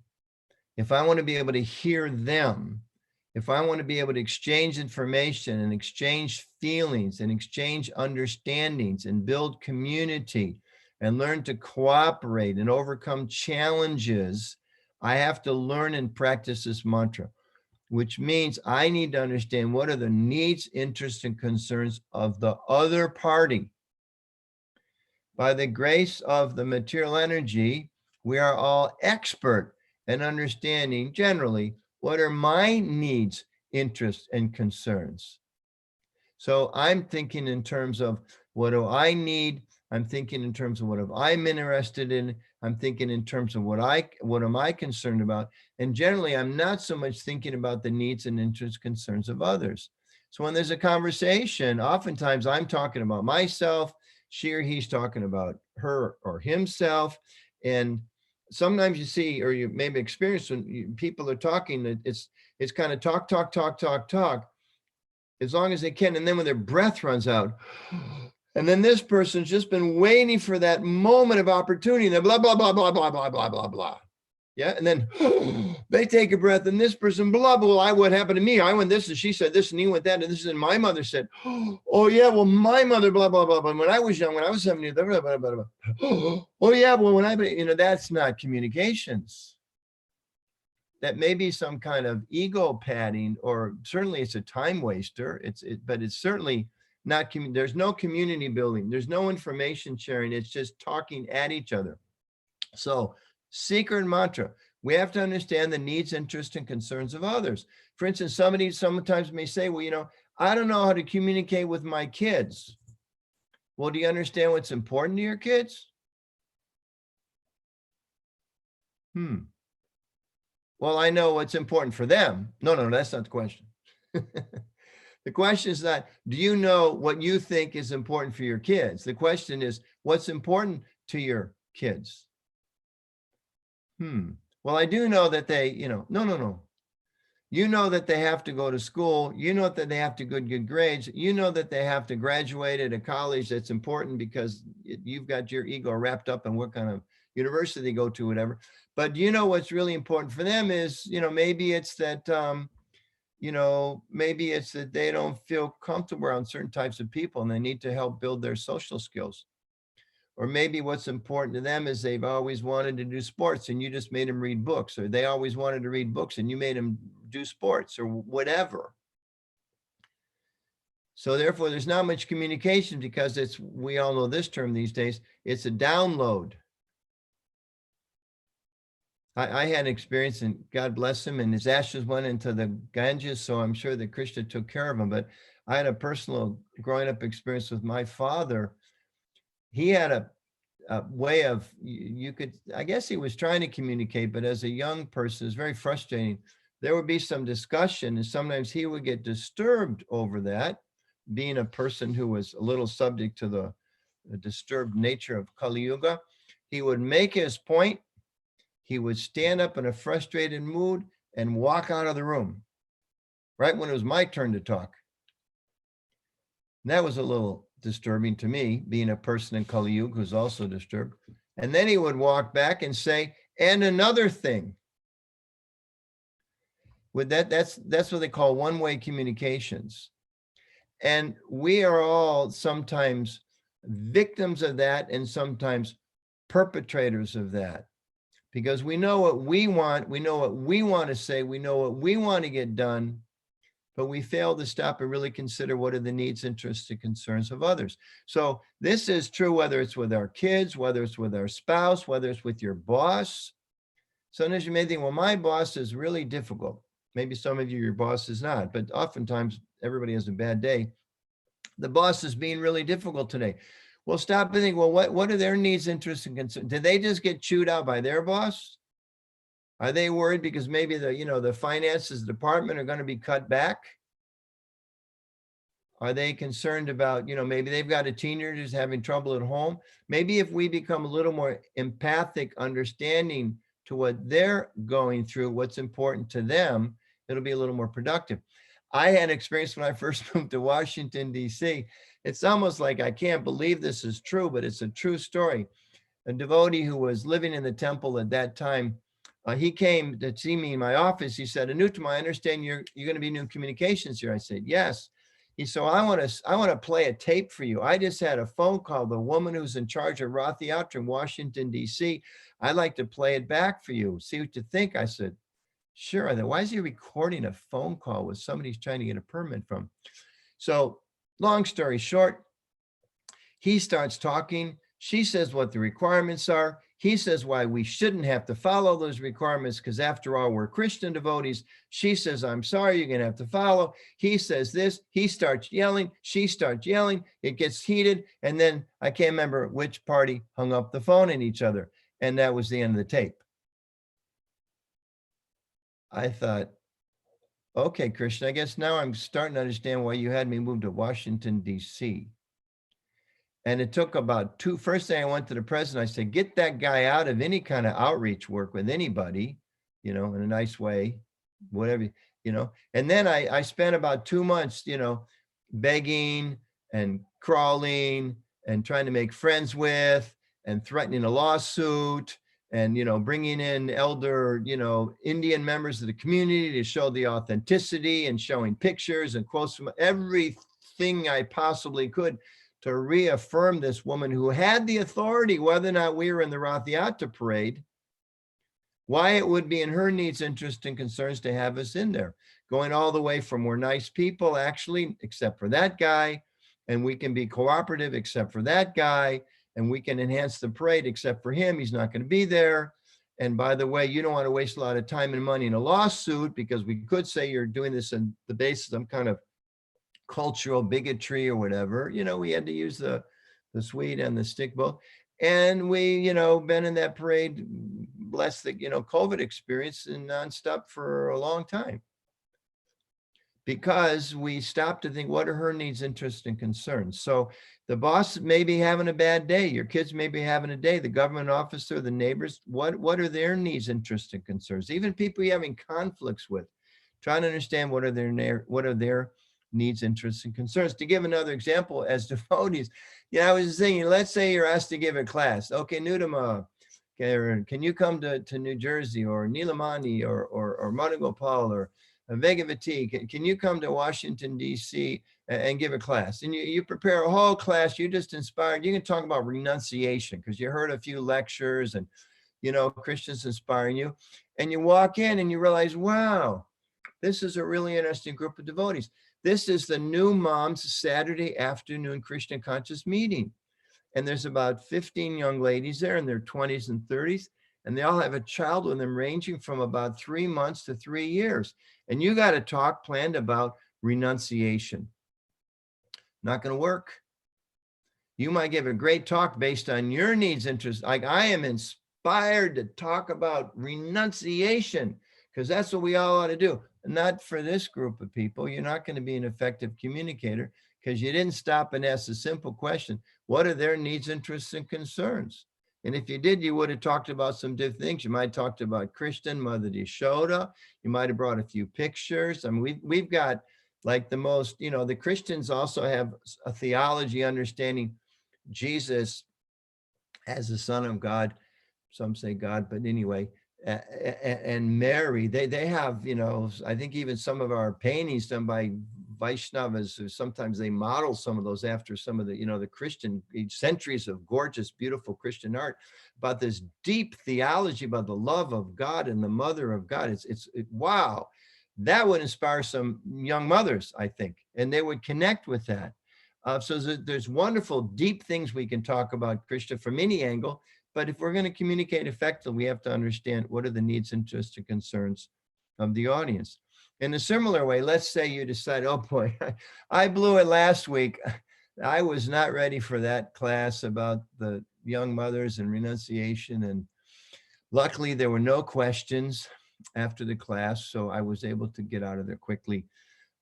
if I want to be able to hear them, if I want to be able to exchange information and exchange feelings and exchange understandings and build community and learn to cooperate and overcome challenges, I have to learn and practice this mantra, which means I need to understand what are the needs, interests, and concerns of the other party. By the grace of the material energy, we are all expert in understanding generally what are my needs, interests, and concerns. So I'm thinking in terms of what do I need? I'm thinking in terms of what I'm interested in. I'm thinking in terms of what am I concerned about? And generally, I'm not so much thinking about the needs and interests, concerns of others. So when there's a conversation, oftentimes I'm talking about myself, she or he's talking about her or himself. And sometimes you see, or you maybe experience when people are talking, that it's kind of talk, as long as they can. And then when their breath runs out, and then this person's just been waiting for that moment of opportunity, and they're blah, blah, blah, blah, blah, blah, blah, blah, blah. Yeah. And then they take a breath, and this person, blah, blah, blah, what happened to me? I went this, and she said this, and he went that, and this, and my mother said, oh yeah, well, my mother, blah, blah, blah, blah. When I was young, when I was 7 years, blah, blah, blah, blah, blah. Oh yeah, well, that's not communications. that may be some kind of ego padding, or certainly it's a time waster. But it's certainly not, there's no community building. There's no information sharing. It's just talking at each other. So secret mantra, we have to understand the needs, interests, and concerns of others. For instance, somebody sometimes may say, well, I don't know how to communicate with my kids. Well, do you understand what's important to your kids? Well, I know what's important for them. No, that's not the question. The question is not, do you know what you think is important for your kids? The question is, what's important to your kids? Well, I do know that they, no. You know that they have to go to school. You know that they have to get good grades. You know that they have to graduate at a college that's important because you've got your ego wrapped up in what kind of university they go to, whatever. But you know what's really important for them is, maybe it's that, maybe it's that they don't feel comfortable around certain types of people and they need to help build their social skills. Or maybe what's important to them is they've always wanted to do sports and you just made them read books, or they always wanted to read books and you made them do sports, or whatever. So therefore, there's not much communication because we all know this term these days, it's a download. I had an experience, and God bless him, and his ashes went into the Ganges, so I'm sure that Krishna took care of him. But I had a personal growing up experience with my father. He had a way of, I guess he was trying to communicate, but as a young person, it's very frustrating. There would be some discussion, and sometimes he would get disturbed over that, being a person who was a little subject to the disturbed nature of Kali Yuga. He would make his point. He would stand up in a frustrated mood and walk out of the room right when it was my turn to talk. And that was a little disturbing to me, being a person in Kali Yuga who's also disturbed. And then he would walk back and say, and another thing. With that's what they call one-way communications. And we are all sometimes victims of that and sometimes perpetrators of that. Because we know what we want to say, we know what we want to get done, but we fail to stop and really consider what are the needs, interests, and concerns of others. So this is true whether it's with our kids, whether it's with our spouse, whether it's with your boss. Sometimes you may think, well, my boss is really difficult. Maybe some of you, your boss is not, but oftentimes everybody has a bad day. The boss is being really difficult today. Well, stop and think, well, what are their needs, interests, and concerns? Did they just get chewed out by their boss? Are they worried because maybe the finances department are going to be cut back? Are they concerned about, maybe they've got a teenager who's having trouble at home? Maybe if we become a little more empathic, understanding to what they're going through, what's important to them, it'll be a little more productive. I had experience when I first moved to Washington, D.C. It's almost like I can't believe this is true, but it's a true story. A devotee who was living in the temple at that time, he came to see me in my office. He said, Anuttama, I understand you're going to be new communications here. I said, yes. He said, I want to play a tape for you. I just had a phone call, the woman who's in charge of Rath Yatra in Washington, D.C. I'd like to play it back for you. See what you think. I said, sure. I thought, why is he recording a phone call with somebody he's trying to get a permit from? So long story short, he starts talking. She says what the requirements are. He says why we shouldn't have to follow those requirements because after all, we're Christian devotees. She says, I'm sorry, you're going to have to follow. He says this. He starts yelling. She starts yelling. It gets heated. And then I can't remember which party hung up the phone at each other. And that was the end of the tape. I thought, okay, Krishna, I guess now I'm starting to understand why you had me move to Washington, D.C. And it took about first thing I went to the president, I said, get that guy out of any kind of outreach work with anybody, in a nice way, whatever, And then I spent about 2 months, begging and crawling and trying to make friends with and threatening a lawsuit and, bringing in elder, Indian members of the community to show the authenticity and showing pictures and quotes from everything I possibly could to reaffirm this woman who had the authority, whether or not we were in the Rath Yatra parade, why it would be in her needs, interests, and concerns to have us in there, going all the way from we're nice people, actually, except for that guy, and we can be cooperative, except for that guy, and we can enhance the parade, except for him, he's not going to be there. And by the way, you don't want to waste a lot of time and money in a lawsuit, because we could say you're doing this on the basis of some kind of cultural bigotry or whatever. We had to use the sweet and the stick both. And we, been in that parade, bless the, COVID experience, and nonstop for a long time, because we stopped to think, what are her needs, interests, and concerns? So the boss may be having a bad day. Your kids may be having a day. The government officer, the neighbors, what are their needs, interests, and concerns? Even people you're having conflicts with, trying to understand what are their needs, interests, and concerns. To give another example, as devotees, I was saying, let's say you're asked to give a class. Okay, Anuttama, can you come to New Jersey, or Nilamani, or Madhugopal, or Devotee, can you come to Washington, D.C. and give a class? And you prepare a whole class, you just inspired. You can talk about renunciation because you heard a few lectures and, Christians inspiring you. And you walk in and you realize, wow, this is a really interesting group of devotees. This is the new mom's Saturday afternoon Krishna conscious meeting. And there's about 15 young ladies there in their 20s and 30s. And they all have a child with them ranging from about 3 months to 3 years. And you got a talk planned about renunciation. Not going to work. You might give a great talk based on your needs, interests. Like, I am inspired to talk about renunciation, because that's what we all ought to do. Not for this group of people. You're not going to be an effective communicator because you didn't stop and ask a simple question. What are their needs, interests, and concerns? And if you did, you would have talked about some different things. You might have talked about Krishna, Mother Yashoda. You might have brought a few pictures. I mean, we've got like the most, the Christians also have a theology understanding Jesus as the Son of God. Some say God, but anyway, and Mary, they have, I think even some of our paintings done by Vaishnavas, sometimes they model some of those after some of the, the Christian centuries of gorgeous, beautiful Christian art, about this deep theology about the love of God and the mother of God. It's wow, that would inspire some young mothers, I think, and they would connect with that. So there's wonderful, deep things we can talk about Krishna from any angle. But if we're going to communicate effectively, we have to understand what are the needs, interests, and concerns of the audience. In a similar way, let's say you decide, oh boy, I blew it last week. I was not ready for that class about the young mothers and renunciation. And luckily, there were no questions after the class, so I was able to get out of there quickly.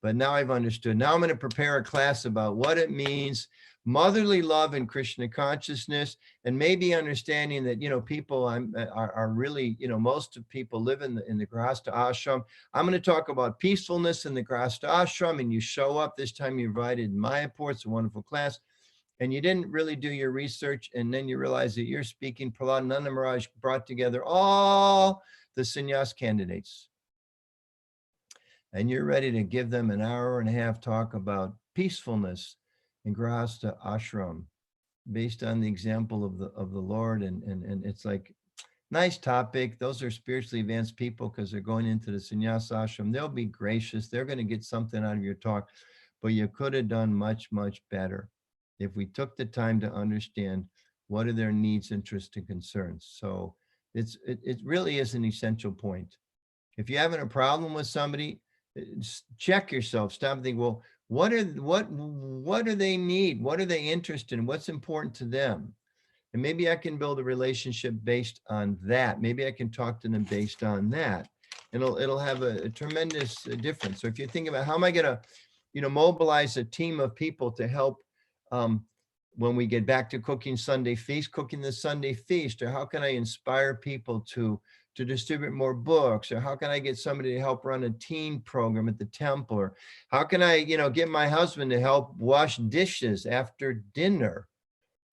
But now I've understood. Now I'm going to prepare a class about what it means, motherly love and Krishna consciousness, and maybe understanding that, people are really, most of people live in the Grihastha ashram. I'm going to talk about peacefulness in the Grihastha ashram, and you show up. This time you invited Mayapur. It's a wonderful class. And you didn't really do your research, and then you realize that you're speaking. Prahlad Nanda Maharaj brought together all the sannyas candidates. And you're ready to give them an hour and a half talk about peacefulness in Grihastha ashram based on the example of the Lord. And it's like, nice topic. Those are spiritually advanced people because they're going into the sannyas ashram. They'll be gracious. They're going to get something out of your talk, but you could have done much, much better if we took the time to understand what are their needs, interests, and concerns. So it really is an essential point. If you're having a problem with somebody, check yourself. Stop and think, well, what do they need? What are they interested in? What's important to them? And maybe I can build a relationship based on that. Maybe I can talk to them based on that. It'll have a tremendous difference. So if you think about how am I going to, mobilize a team of people to help when we get back to cooking the Sunday feast, or how can I inspire people to distribute more books, or how can I get somebody to help run a teen program at the temple, or how can I, get my husband to help wash dishes after dinner,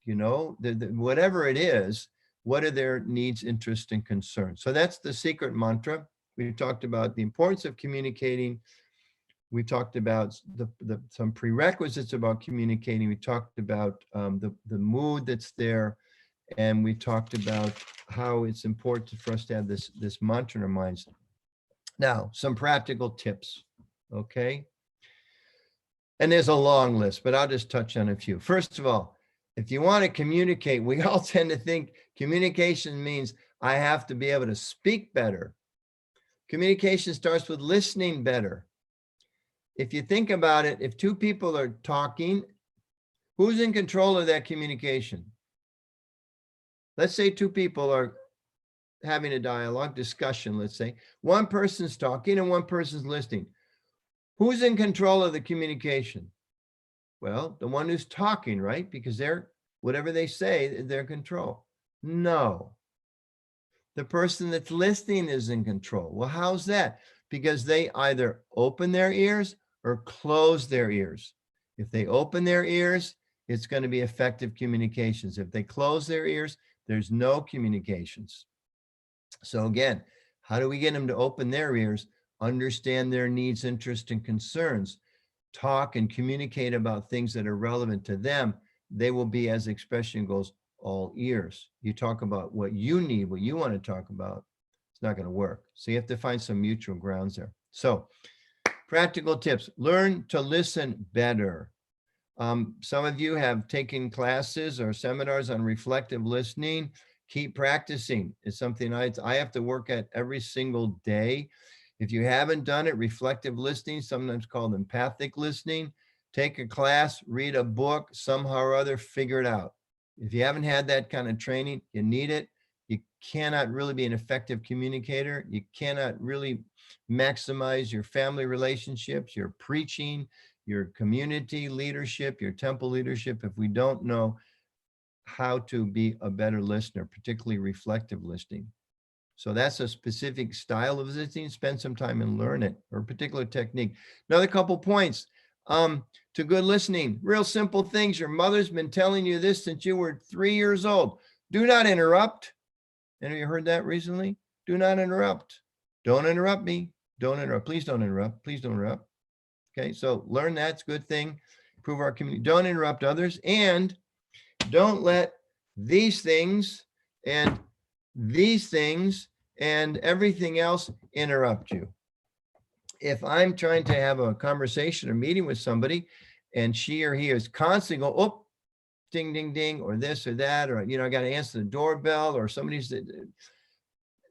whatever it is, what are their needs, interests, and concerns? So that's the secret mantra. We talked about the importance of communicating. We talked about some prerequisites about communicating. We talked about the mood that's there. And we talked about how it's important for us to have this mantra in our minds. Now, some practical tips, okay? And there's a long list, but I'll just touch on a few. First of all, if you want to communicate, we all tend to think communication means I have to be able to speak better. Communication starts with listening better. If you think about it, if two people are talking, who's in control of that communication? Let's say two people are having a dialogue, discussion, let's say. One person's talking and one person's listening. Who's in control of the communication? Well, the one who's talking, right? Because they're, whatever they say, they're in control. No. The person that's listening is in control. Well, how's that? Because they either open their ears or close their ears. If they open their ears, it's going to be effective communications. If they close their ears, there's no communications. So again, how do we get them to open their ears, understand their needs, interests, and concerns, talk and communicate about things that are relevant to them? They will be, as the expression goes, all ears. You talk about what you need, what you want to talk about, it's not going to work. So you have to find some mutual grounds there. So practical tips: learn to listen better. Some of you have taken classes or seminars on reflective listening. Keep practicing. It's something I have to work at every single day. If you haven't done it, reflective listening, sometimes called empathic listening, take a class, read a book, somehow or other, figure it out. If you haven't had that kind of training, you need it. You cannot really be an effective communicator. You cannot really maximize your family relationships, your preaching, your community leadership, your temple leadership, if we don't know how to be a better listener, particularly reflective listening. So that's a specific style of listening. Spend some time and learn it, or a particular technique. Another couple points to good listening. Real simple things. Your mother's been telling you this since you were 3 years old. Do not interrupt. Any of you heard that recently? Do not interrupt. Don't interrupt me. Don't interrupt. Please don't interrupt. Please don't interrupt. Okay, so learn that's a good thing. Improve our community. Don't interrupt others, and don't let these things and these things and everything else interrupt you. If I'm trying to have a conversation or meeting with somebody and she or he is constantly going, oh, ding, ding, ding, or this or that, or, I got to answer the doorbell, or somebody's,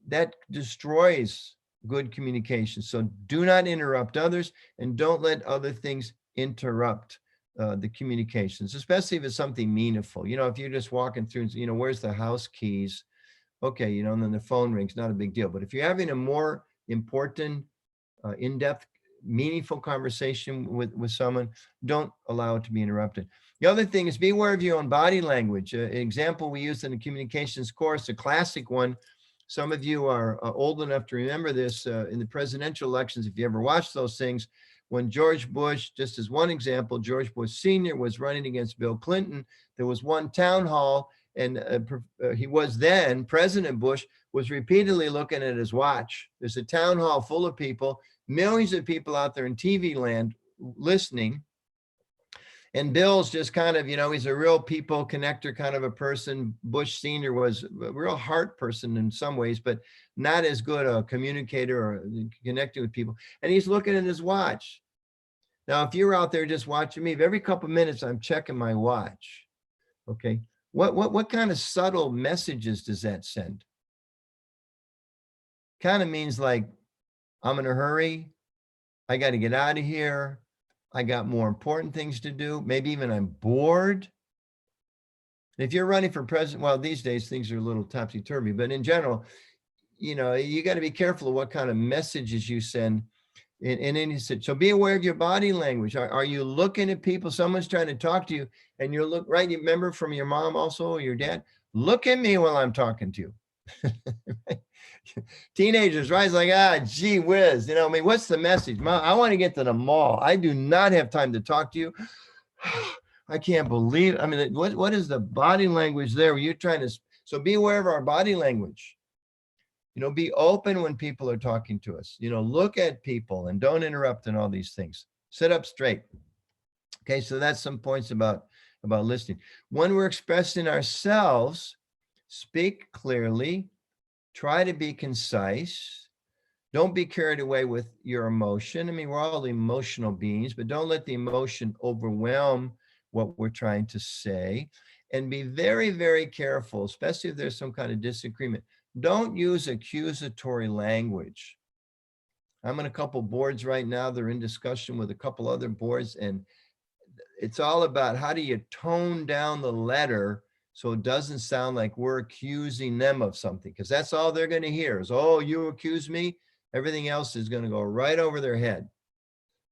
that destroys good communication. So do not interrupt others, and don't let other things interrupt the communications, especially if it's something meaningful. If you're just walking through, where's the house keys? Okay, and then the phone rings, not a big deal. But if you're having a more important, in-depth, meaningful conversation with someone, don't allow it to be interrupted. The other thing is be aware of your own body language. An example we used in the communications course, a classic one. Some of you are old enough to remember this in the presidential elections, if you ever watched those things. When George Bush, just as one example, George Bush Sr. was running against Bill Clinton, there was one town hall, and he was then, President Bush, was repeatedly looking at his watch. There's a town hall full of people, millions of people out there in TV land listening. And Bill's just kind of, he's a real people connector kind of a person. Bush Sr. was a real heart person in some ways, but not as good a communicator or connecting with people. And he's looking at his watch. Now, if you're out there just watching me, every couple of minutes I'm checking my watch. Okay, what kind of subtle messages does that send? Kind of means like, I'm in a hurry. I got to get out of here. I got more important things to do. Maybe even I'm bored. If you're running for president, well, these days things are a little topsy-turvy, but in general, you got to be careful of what kind of messages you send in any situation. So be aware of your body language. Are you looking at people? Someone's trying to talk to you and you look right. You remember from your mom also, or your dad, look at me while I'm talking to you. Teenagers, right? It's like, gee whiz, what's the message? Mom, I want to get to the mall. I do not have time to talk to you. I can't believe it. What is the body language there? You're trying to, so be aware of our body language. Be open when people are talking to us. Look at people and don't interrupt and all these things. Sit up straight. Okay, so that's some points about listening. When we're expressing ourselves, speak clearly, try to be concise. Don't be carried away with your emotion. I mean, we're all emotional beings, but don't let the emotion overwhelm what we're trying to say. And be very, very careful, especially if there's some kind of disagreement. Don't use accusatory language. I'm on a couple boards right now. They're in discussion with a couple other boards, and it's all about how do you tone down the letter so it doesn't sound like we're accusing them of something, because that's all they're going to hear is, oh, you accuse me. Everything else is going to go right over their head.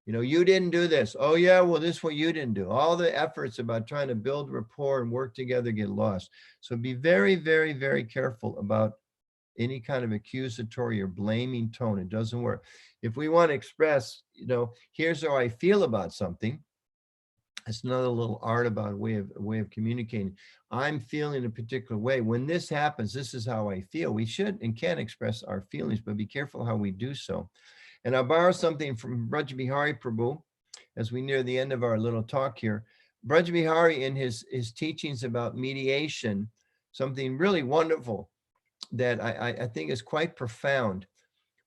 You know, you didn't do this. Oh yeah, well, this is what you didn't do. All the efforts about trying to build rapport and work together get lost. So be very, very, very careful about any kind of accusatory or blaming tone. It doesn't work. If we want to express, you know, here's how I feel about something, it's another little art about a way of communicating. I'm feeling a particular way. When this happens, this is how I feel. We should and can express our feelings, but be careful how we do so. And I'll borrow something from Braj Bihari Prabhu as we near the end of our little talk here. Braj Bihari, in his teachings about mediation, something really wonderful that I think is quite profound.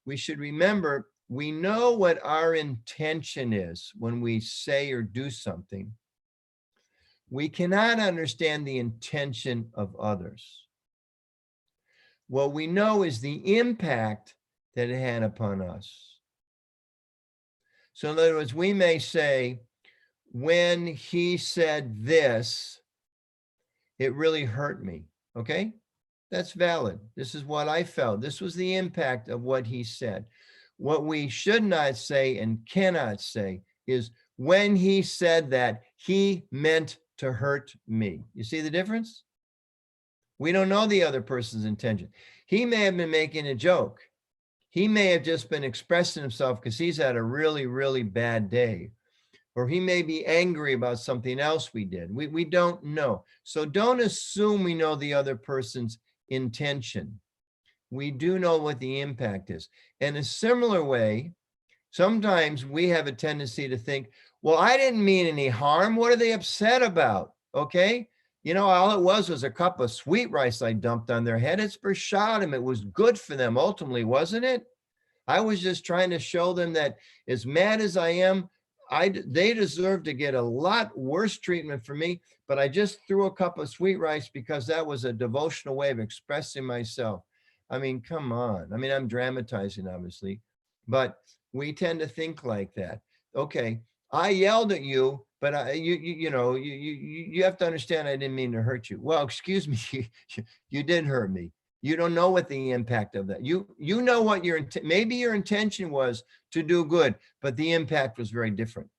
We should remember, we know what our intention is when we say or do something. We cannot understand the intention of others. What we know is the impact that it had upon us. So in other words, we may say, when he said this, it really hurt me. Okay, that's valid. This is what I felt. This was the impact of what he said. What we should not say and cannot say is, when he said that, he meant to hurt me. You see the difference? We don't know the other person's intention. He may have been making a joke. He may have just been expressing himself because he's had a really, really bad day. Or he may be angry about something else we did. We don't know. So don't assume we know the other person's intention. We do know what the impact is. In a similar way, sometimes we have a tendency to think, well, I didn't mean any harm. What are they upset about? Okay. You know, all it was a cup of sweet rice I dumped on their head. It's prasadam. It was good for them ultimately, wasn't it? I was just trying to show them that as mad as I am, they deserve to get a lot worse treatment from me, but I just threw a cup of sweet rice because that was a devotional way of expressing myself. I mean, come on. I mean, I'm dramatizing, obviously, but we tend to think like that. Okay, I yelled at you, but you have to understand I didn't mean to hurt you. Well, excuse me, you did hurt me. You don't know what the impact of that. You know what maybe your intention was to do good, but the impact was very different.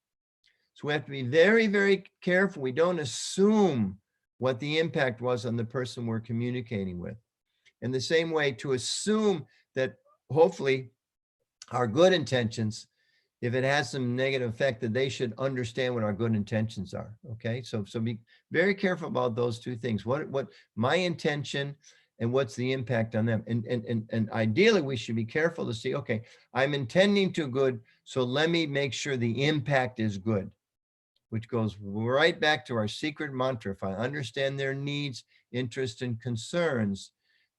So we have to be very, very careful. We don't assume what the impact was on the person we're communicating with. In the same way, to assume that hopefully our good intentions, if it has some negative effect, that they should understand what our good intentions are. Okay, so be very careful about those two things. What my intention and what's the impact on them. And ideally, we should be careful to see, okay, I'm intending to good, so let me make sure the impact is good, which goes right back to our secret mantra. If I understand their needs, interests, and concerns,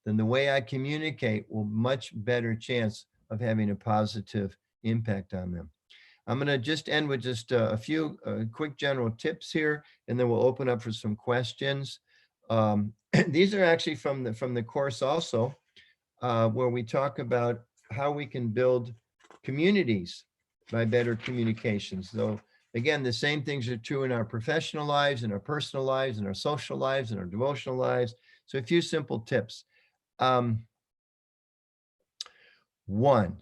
then the way I communicate will much better chance of having a positive impact on them. I'm going to just end with just a few quick general tips here, and then we'll open up for some questions. These are actually from the course also, where we talk about how we can build communities by better communications. So again, the same things are true in our professional lives, in our personal lives, in our social lives, in our devotional lives. So a few simple tips. One,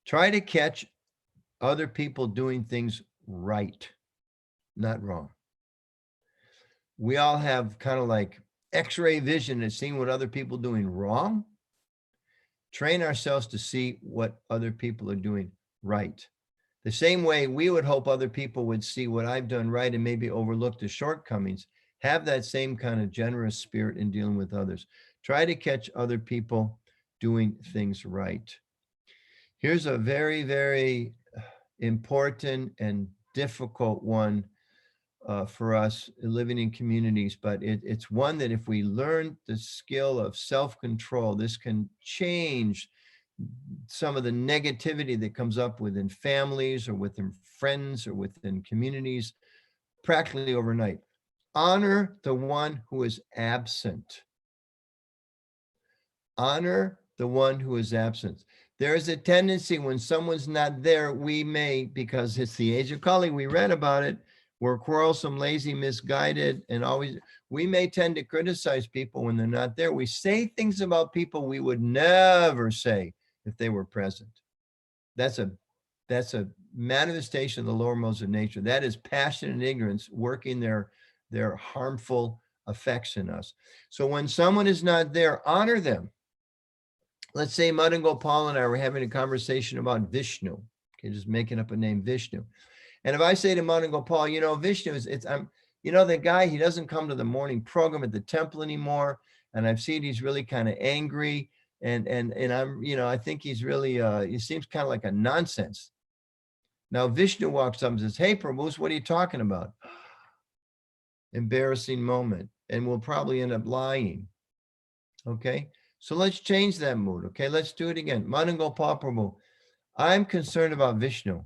try to catch other people doing things right, not wrong. We all have kind of like X-ray vision at seeing what other people are doing wrong. Train ourselves to see what other people are doing right. The same way we would hope other people would see what I've done right and maybe overlook the shortcomings. Have that same kind of generous spirit in dealing with others. Try to catch other people doing things right. Here's a very, very important and difficult one. for us living in communities, but it's one that if we learn the skill of self-control, this can change some of the negativity that comes up within families or within friends or within communities practically overnight. Honor the one who is absent. Honor the one who is absent. There is a tendency when someone's not there, we may, because it's the age of Kali, we read about it, we're quarrelsome, lazy, misguided, and always, we may tend to criticize people when they're not there. We say things about people we would never say if they were present. That's a manifestation of the lower modes of nature. That is passion and ignorance working their harmful effects in us. So when someone is not there, honor them. Let's say Mud and Gopal and I were having a conversation about Vishnu. Okay, just making up a name, Vishnu. And if I say to Mud and Gopal, you know, Vishnu is, you know, the guy, he doesn't come to the morning program at the temple anymore. And I've seen he's really kind of angry. And I'm, you know, I think he's really, he seems kind of like a nonsense. Now Vishnu walks up and says, hey, Prabhus, what are you talking about? Embarrassing moment. And we'll probably end up lying. Okay. So let's change that mood. Okay. Let's do it again. Mad Gopal Prabhu, I'm concerned about Vishnu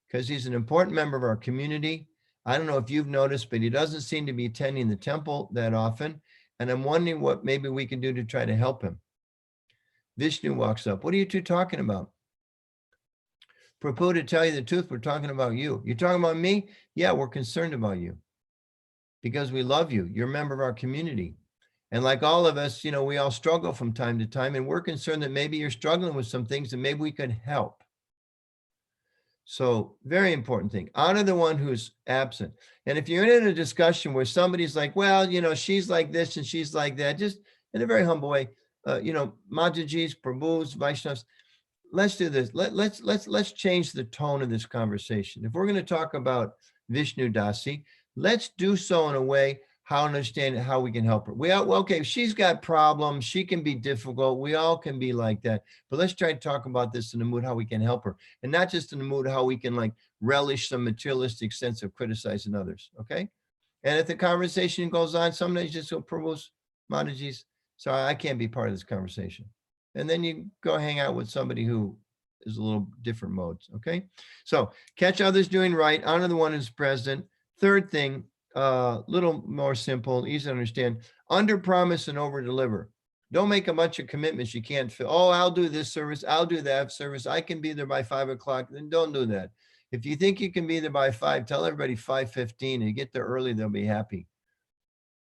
because he's an important member of our community. I don't know if you've noticed, but he doesn't seem to be attending the temple that often. And I'm wondering what maybe we can do to try to help him. Vishnu walks up. What are you two talking about? Prabhu, to tell you the truth, we're talking about you. You're talking about me? Yeah, we're concerned about you because we love you. You're a member of our community. And like all of us, you know, we all struggle from time to time, and we're concerned that maybe you're struggling with some things and maybe we could help. So very important thing, honor the one who's absent. And if you're in a discussion where somebody's like, well, you know, she's like this and she's like that, just in a very humble way, you know, Majajis, Prabhus, Vaishnavas, let's do this. Let's change the tone of this conversation. If we're going to talk about Vishnu Dasi, let's do so in a way how understand how we can help her. Well, okay, she's got problems. She can be difficult. We all can be like that. But let's try to talk about this in the mood how we can help her, and not just in the mood how we can like relish some materialistic sense of criticizing others. Okay. And if the conversation goes on, sometimes you just go, Prabhu's, Mataji's, sorry, I can't be part of this conversation. And then you go hang out with somebody who is a little different modes. Okay. So catch others doing right, honor the one who's present. Third thing, little more simple, easy to understand, under promise and over deliver. Don't make a bunch of commitments you can't fill. Oh, I'll do this service. I'll do that service. I can be there by 5 o'clock. Then don't do that. If you think you can be there by 5, tell everybody 5:15 and get there early. They'll be happy.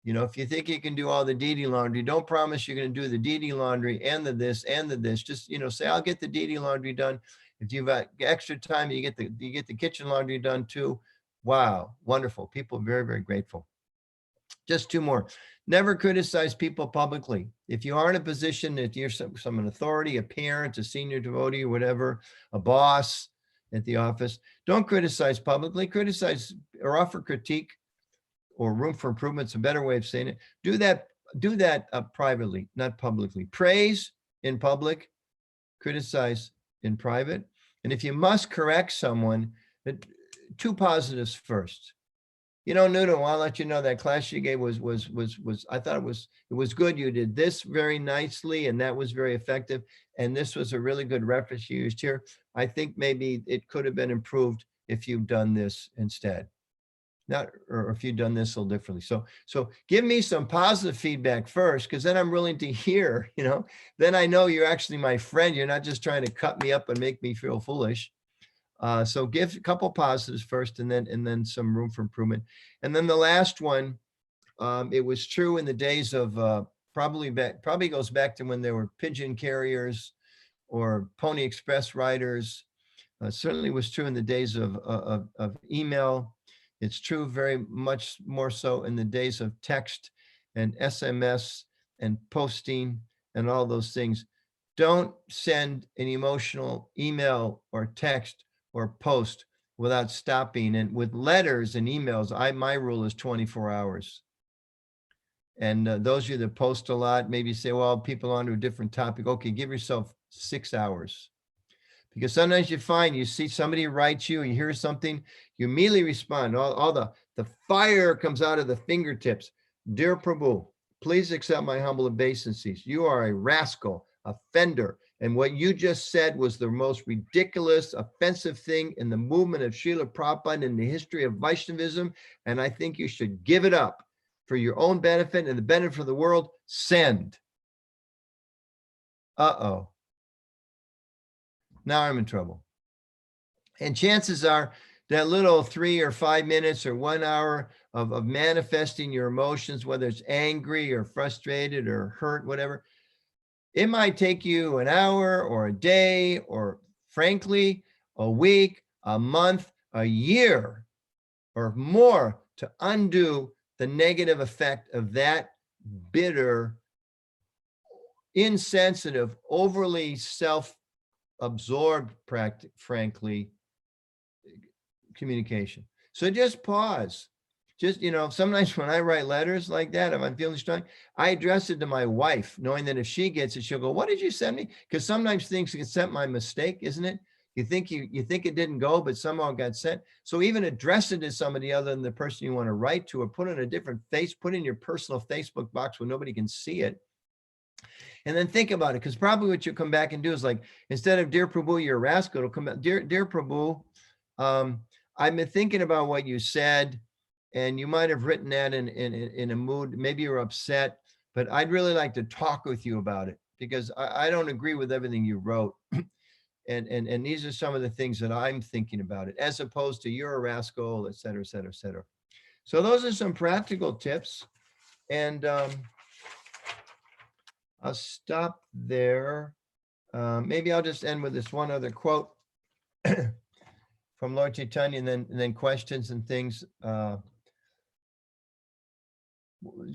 You know, if you think you can do all the DD laundry, don't promise you're going to do the DD laundry and the this and the this. Just, you know, say, I'll get the DD laundry done. If you've got extra time, you get the kitchen laundry done too. Wow, wonderful. People are very, very grateful. Just 2 more. Never criticize people publicly. If you are in a position that you're some authority, a parent, a senior devotee, or whatever, a boss at the office, don't criticize publicly. Criticize or offer critique or room for improvement. It's a better way of saying it. Do that privately, not publicly. Praise in public, criticize in private. And if you must correct someone, 2 positives first. You know, Nuno, I'll let you know that class you gave was I thought it was good. You did this very nicely, and that was very effective. And this was a really good reference you used here. I think maybe it could have been improved if you've done this instead. Not, or if you've done this a little differently. So give me some positive feedback first, because then I'm willing to hear, you know, then I know you're actually my friend. You're not just trying to cut me up and make me feel foolish. So give a couple positives first, and then some room for improvement. And then the last one, it was true in the days of probably goes back to when there were pigeon carriers or Pony Express riders. Certainly was true in the days of email. It's true very much more so in the days of text and SMS and posting and all those things. Don't send an emotional email or text or post without stopping. And with letters and emails, my rule is 24 hours. And those of you that post a lot, maybe say, well, people on to a different topic. Okay, give yourself 6 hours. Because sometimes you find you see somebody writes you, you hear something, you immediately respond. All the The fire comes out of the fingertips. Dear Prabhu, please accept my humble obeisances. You are a rascal, offender, and what you just said was the most ridiculous, offensive thing in the movement of Srila Prabhupada in the history of Vaishnavism, and I think you should give it up for your own benefit and the benefit of the world. Send. Uh-oh. Now I'm in trouble. And chances are that little 3 or 5 minutes or 1 hour of manifesting your emotions, whether it's angry or frustrated or hurt, whatever, it might take you an hour or a day or frankly, a week, a month, a year or more to undo the negative effect of that bitter, insensitive, overly self-absorbed, frankly, communication. So just pause. Just, sometimes when I write letters like that, if I'm feeling strong, I address it to my wife, knowing that if she gets it, she'll go, what did you send me? Because sometimes things get sent by mistake, isn't it? You think it didn't go, but somehow it got sent. So even address it to somebody other than the person you want to write to, or put in a different face, put in your personal Facebook box where nobody can see it. And then think about it, because probably what you'll come back and do is like, instead of dear Prabhu, you're a rascal, it'll come back, dear Prabhu, I've been thinking about what you said, and you might have written that in a mood, maybe you're upset, but I'd really like to talk with you about it because I don't agree with everything you wrote. And these are some of the things that I'm thinking about it, as opposed to you're a rascal, et cetera, et cetera, et cetera. So those are some practical tips. And I'll stop there. Maybe I'll just end with this one other quote from Lord Chaitanya, and then questions and things.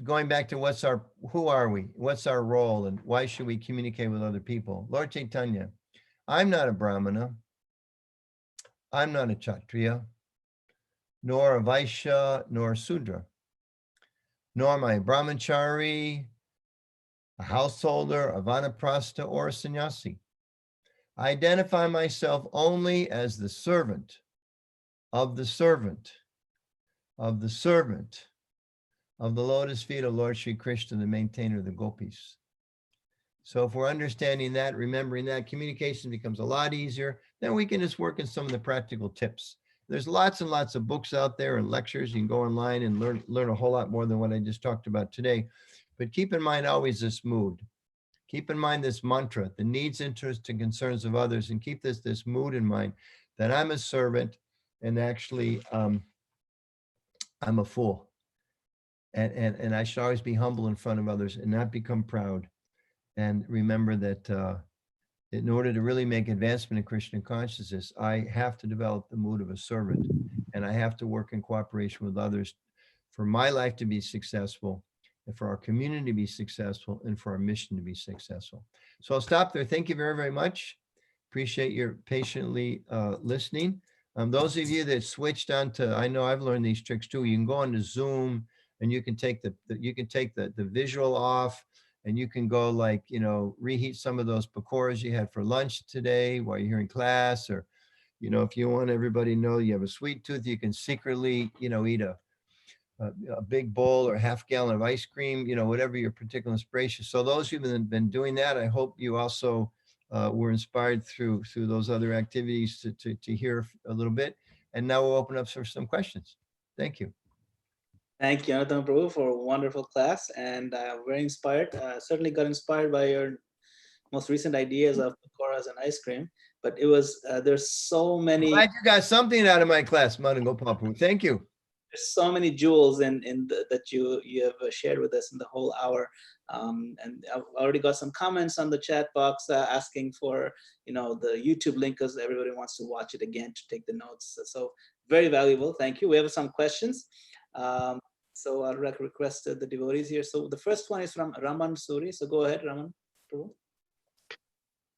Going back to who are we? What's our role, and why should we communicate with other people? Lord Chaitanya, I'm not a Brahmana. I'm not a Kshatriya, nor a Vaishya, nor a Sudra, nor am I a Brahmachari, a householder, a Vanaprastha, or a sannyasi. I identify myself only as the servant of the servant of the servant of the lotus feet of Lord Sri Krishna, the maintainer of the gopis. So if we're understanding that, remembering that, communication becomes a lot easier. Then we can just work in some of the practical tips. There's lots and lots of books out there and lectures. You can go online and learn a whole lot more than what I just talked about today. But keep in mind always this mood. Keep in mind this mantra, the needs, interests, and concerns of others, and keep this mood in mind that I'm a servant and actually I'm a fool. And I should always be humble in front of others and not become proud. And remember that in order to really make advancement in Krishna consciousness, I have to develop the mood of a servant, and I have to work in cooperation with others for my life to be successful, and for our community to be successful, and for our mission to be successful. So I'll stop there. Thank you very, very much. Appreciate your patiently listening. Those of you that switched on to, I know I've learned these tricks too. You can go onto Zoom and you can take the visual off, and you can go reheat some of those pakoras you had for lunch today while you're here in class, or, if you want everybody to know you have a sweet tooth, you can secretly, eat a big bowl or half gallon of ice cream, whatever your particular inspiration. So those who've been doing that, I hope you also were inspired through those other activities to hear a little bit. And now we'll open up for some questions. Thank you. Thank you, Anuttama Prabhu, for a wonderful class, and very inspired. Certainly got inspired by your most recent ideas of pakoras and ice cream. But it was there's so many. Glad you got something out of my class, Madan Gopal Prabhu. Thank you. There's so many jewels that you have shared with us in the whole hour. And I've already got some comments on the chat box asking for the YouTube link, because everybody wants to watch it again to take the notes. So very valuable. Thank you. We have some questions. So I'll request the devotees here. So the first one is from Raman Suri. So go ahead, Raman Prabhu.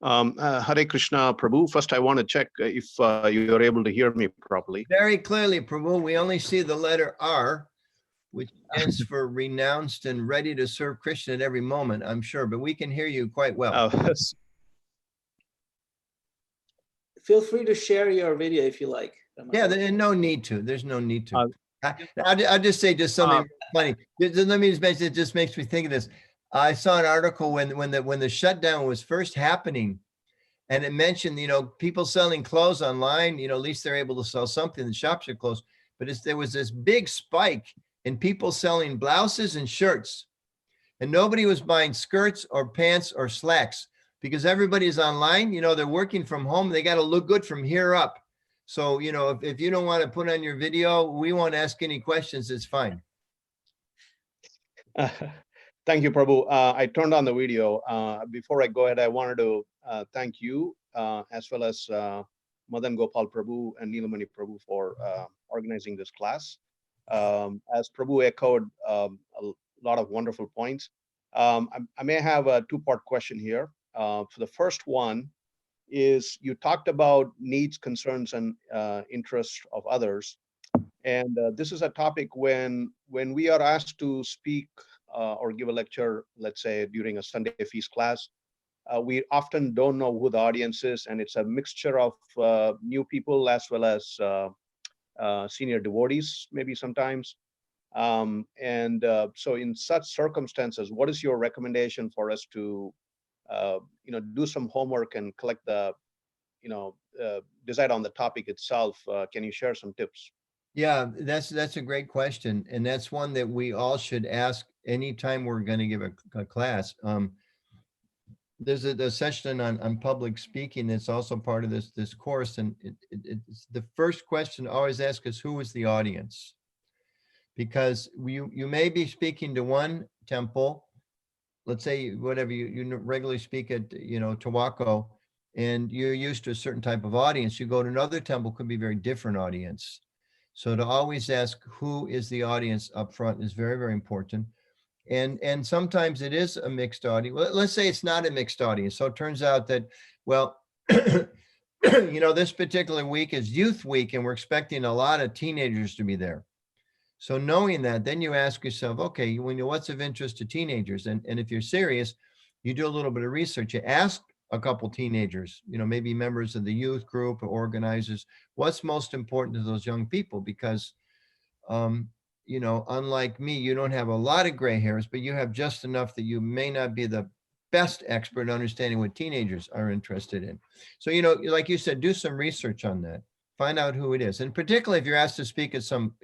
Hare Krishna, Prabhu. First, I want to check if you're able to hear me properly. Very clearly, Prabhu. We only see the letter R, which stands for renounced and ready to serve Krishna at every moment, I'm sure, but we can hear you quite well. Feel free to share your video if you like, Raman. Yeah, there's no need to. There's no need to. I'll just say just something funny. Let me just mention, it just makes me think of this. I saw an article when the shutdown was first happening, and it mentioned, people selling clothes online, at least they're able to sell something. The shops are closed, but there was this big spike in people selling blouses and shirts, and nobody was buying skirts or pants or slacks because everybody's online. They're working from home. They got to look good from here up. So, if you don't want to put on your video, we won't ask any questions. It's fine. Thank you, Prabhu. I turned on the video. Before I go ahead, I wanted to thank you as well as Madan Gopal Prabhu and Neelamani Prabhu for organizing this class. As Prabhu echoed a lot of wonderful points. I may have a two-part question here. For the first one is, you talked about needs, concerns, and interests of others. And this is a topic when we are asked to speak or give a lecture, let's say during a Sunday feast class, we often don't know who the audience is, and it's a mixture of new people as well as senior devotees, maybe sometimes. So in such circumstances, what is your recommendation for us to do some homework and collect the, decide on the topic itself? Can you share some tips? Yeah, that's a great question. And that's one that we all should ask anytime we're going to give a class. There's a session on public speaking that's also part of this course. And it's the first question always ask is, who is the audience? Because you may be speaking to one temple, let's say whatever you regularly speak at, Towaco, and you're used to a certain type of audience. You go to another temple, could be a very different audience. So to always ask who is the audience up front is very, very important. And sometimes it is a mixed audience. Well, let's say it's not a mixed audience. So it turns out that, well, this particular week is youth week, and we're expecting a lot of teenagers to be there. So knowing that, then you ask yourself, okay, what's of interest to teenagers? And if you're serious, you do a little bit of research. You ask a couple teenagers, maybe members of the youth group or organizers, what's most important to those young people? Because, unlike me, you don't have a lot of gray hairs, but you have just enough that you may not be the best expert in understanding what teenagers are interested in. So, like you said, do some research on that. Find out who it is. And particularly if you're asked to speak at some,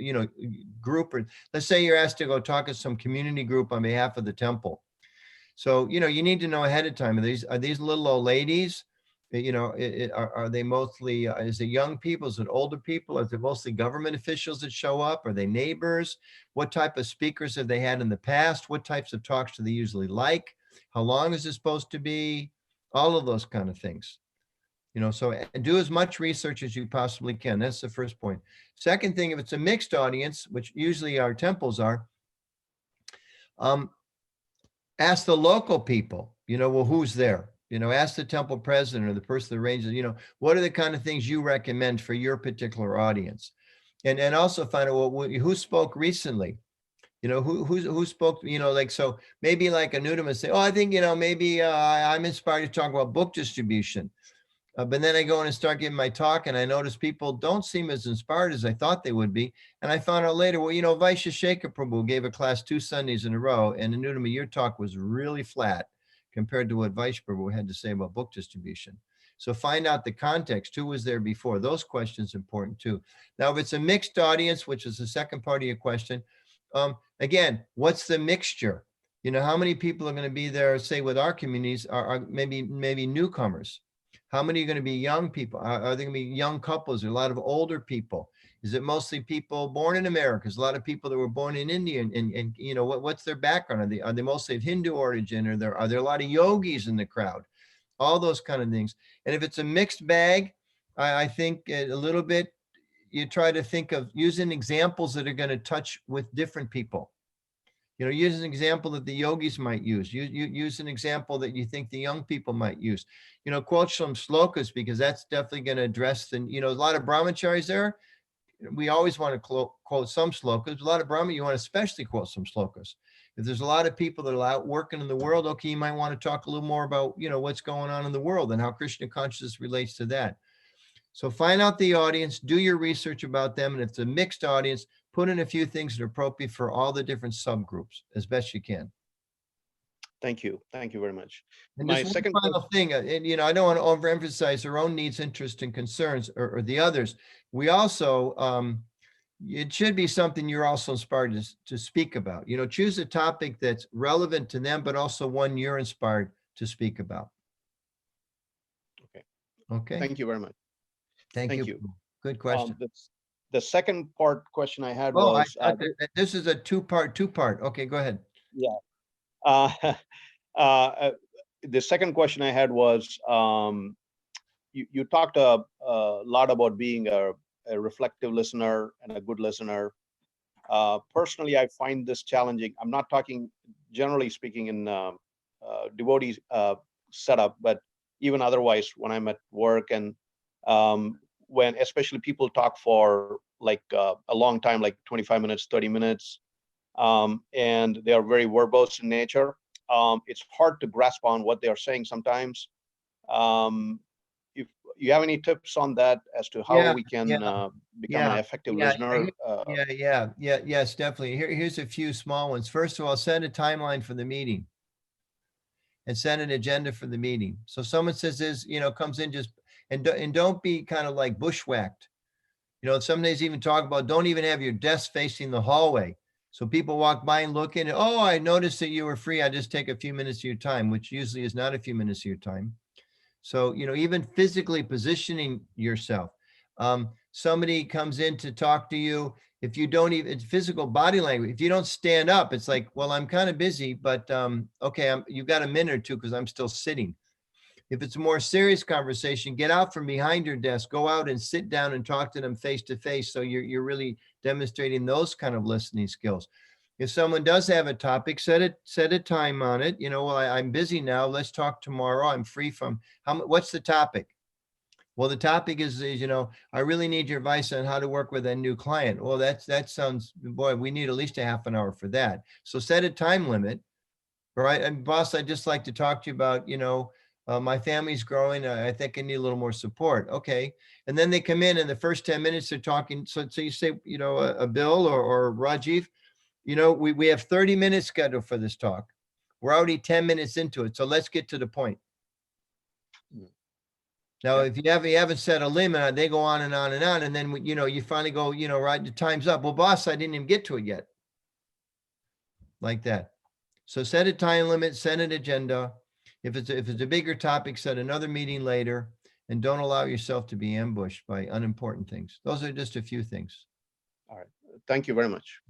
group, or let's say you're asked to go talk at some community group on behalf of the temple. So, you need to know ahead of time, are these little old ladies? Are they mostly, is it young people? Is it older people? Is it mostly government officials that show up? Are they neighbors? What type of speakers have they had in the past? What types of talks do they usually like? How long is it supposed to be? All of those kind of things. So do as much research as you possibly can. That's the first point. Second thing, if it's a mixed audience, which usually our temples are, ask the local people, well, who's there? Ask the temple president or the person that arranges, what are the kind of things you recommend for your particular audience? And also find out, well, who spoke recently? Who spoke, so maybe like Anuttama say, oh, I think, maybe I'm inspired to talk about book distribution. But then I go in and start giving my talk, and I notice people don't seem as inspired as I thought they would be. And I found out later, well, Vaishya Prabhu gave a class 2 Sundays in a row, and Anuttama, your talk was really flat compared to what Vaishya Prabhu had to say about book distribution. So find out the context, who was there before. Those questions are important too. Now, if it's a mixed audience, which is the second part of your question, again, what's the mixture? How many people are going to be there, say with our communities, are maybe newcomers? How many are going to be young people? Are there going to be young couples? Are a lot of older people? Is it mostly people born in America? Is a lot of people that were born in India? And what's their background? Are they mostly of Hindu origin? Are there a lot of yogis in the crowd? All those kind of things. And if it's a mixed bag, I think a little bit, you try to think of using examples that are going to touch with different people. Use an example that the yogis might use. Use an example that you think the young people might use. Quote some slokas, because that's definitely going to address a lot of brahmacharis there. We always want to quote some slokas. A lot of brahma, you want to especially quote some slokas. If there's a lot of people that are out working in the world, okay, you might want to talk a little more about, what's going on in the world and how Krishna consciousness relates to that. So find out the audience, do your research about them. And if it's a mixed audience, put in a few things that are appropriate for all the different subgroups as best you can. Thank you. Thank you very much. And My just second one final thing, and you know, I don't want to overemphasize our own needs, interests, and concerns, or the others. We also, it should be something you're also inspired to speak about. You know, choose a topic that's relevant to them, but also one you're inspired to speak about. Okay. Okay. Thank you very much. Thank you. you. Good question. The second part question I had Oh, was, this is a two-part. Okay, go ahead. yeah. The second question I had was, you talked a lot about being a reflective listener and a good listener. Personally, I find this challenging. I'm not talking generally speaking in devotee setup, but even otherwise when I'm at work and when especially people talk for like a long time, like 25 minutes, 30 minutes, and they are very verbose in nature. It's hard to grasp on what they are saying sometimes. If you have any tips on that as to how we can become an effective listener. Yes, definitely. Here's a few small ones. First of all, set a timeline for the meeting and set an agenda for the meeting. So someone says this, you know, comes in just, and don't be kind of like bushwhacked. You know, some days even talk about, don't even have your desk facing the hallway. So people walk by and look in, oh, I noticed that you were free. I just take a few minutes of your time, which usually is not a few minutes of your time. So, you know, even physically positioning yourself. Somebody comes in to talk to you. If you don't even, it's physical body language. If you don't stand up, it's like, well, I'm kind of busy, but okay, you've got a minute or two because I'm still sitting. If it's a more serious conversation, get out from behind your desk, go out and sit down and talk to them face to face. So you're really demonstrating those kind of listening skills. If someone does have a topic, set a time on it. You know, well, I'm busy now. Let's talk tomorrow. I'm free from what's the topic? Well, the topic is, you know, I really need your advice on how to work with a new client. Well, that sounds, boy, we need at least a half an hour for that. So set a time limit, right? And boss, I'd just like to talk to you about, you know, my family's growing. I think I need a little more support. Okay. And then they come in and the first 10 minutes they're talking. So you say, you know, a Bill or Rajiv, you know, we have 30 minutes scheduled for this talk. We're already 10 minutes into it. So let's get to the point. Now, if you haven't set a limit, they go on and on and on. And then, you know, you finally go, you know, right, the time's up. Well, boss, I didn't even get to it yet. Like that. So set a time limit, set an agenda. If it's a bigger topic, set another meeting later, and don't allow yourself to be ambushed by unimportant things. Those are just a few things. All right. Thank you very much.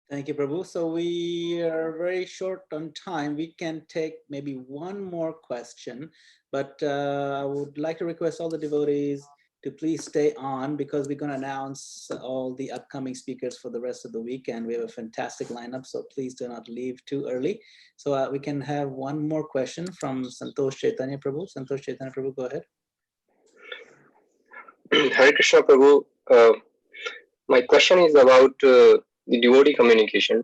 Thank you, Prabhu. So we are very short on time. We can take maybe one more question, but I would like to request all the devotees to please stay on because we're going to announce all the upcoming speakers for the rest of the weekend. We have a fantastic lineup, so please do not leave too early. So we can have one more question from Santosh Chaitanya Prabhu. Santosh Chaitanya Prabhu, go ahead. Hare Krishna Prabhu. My question is about the devotee communication.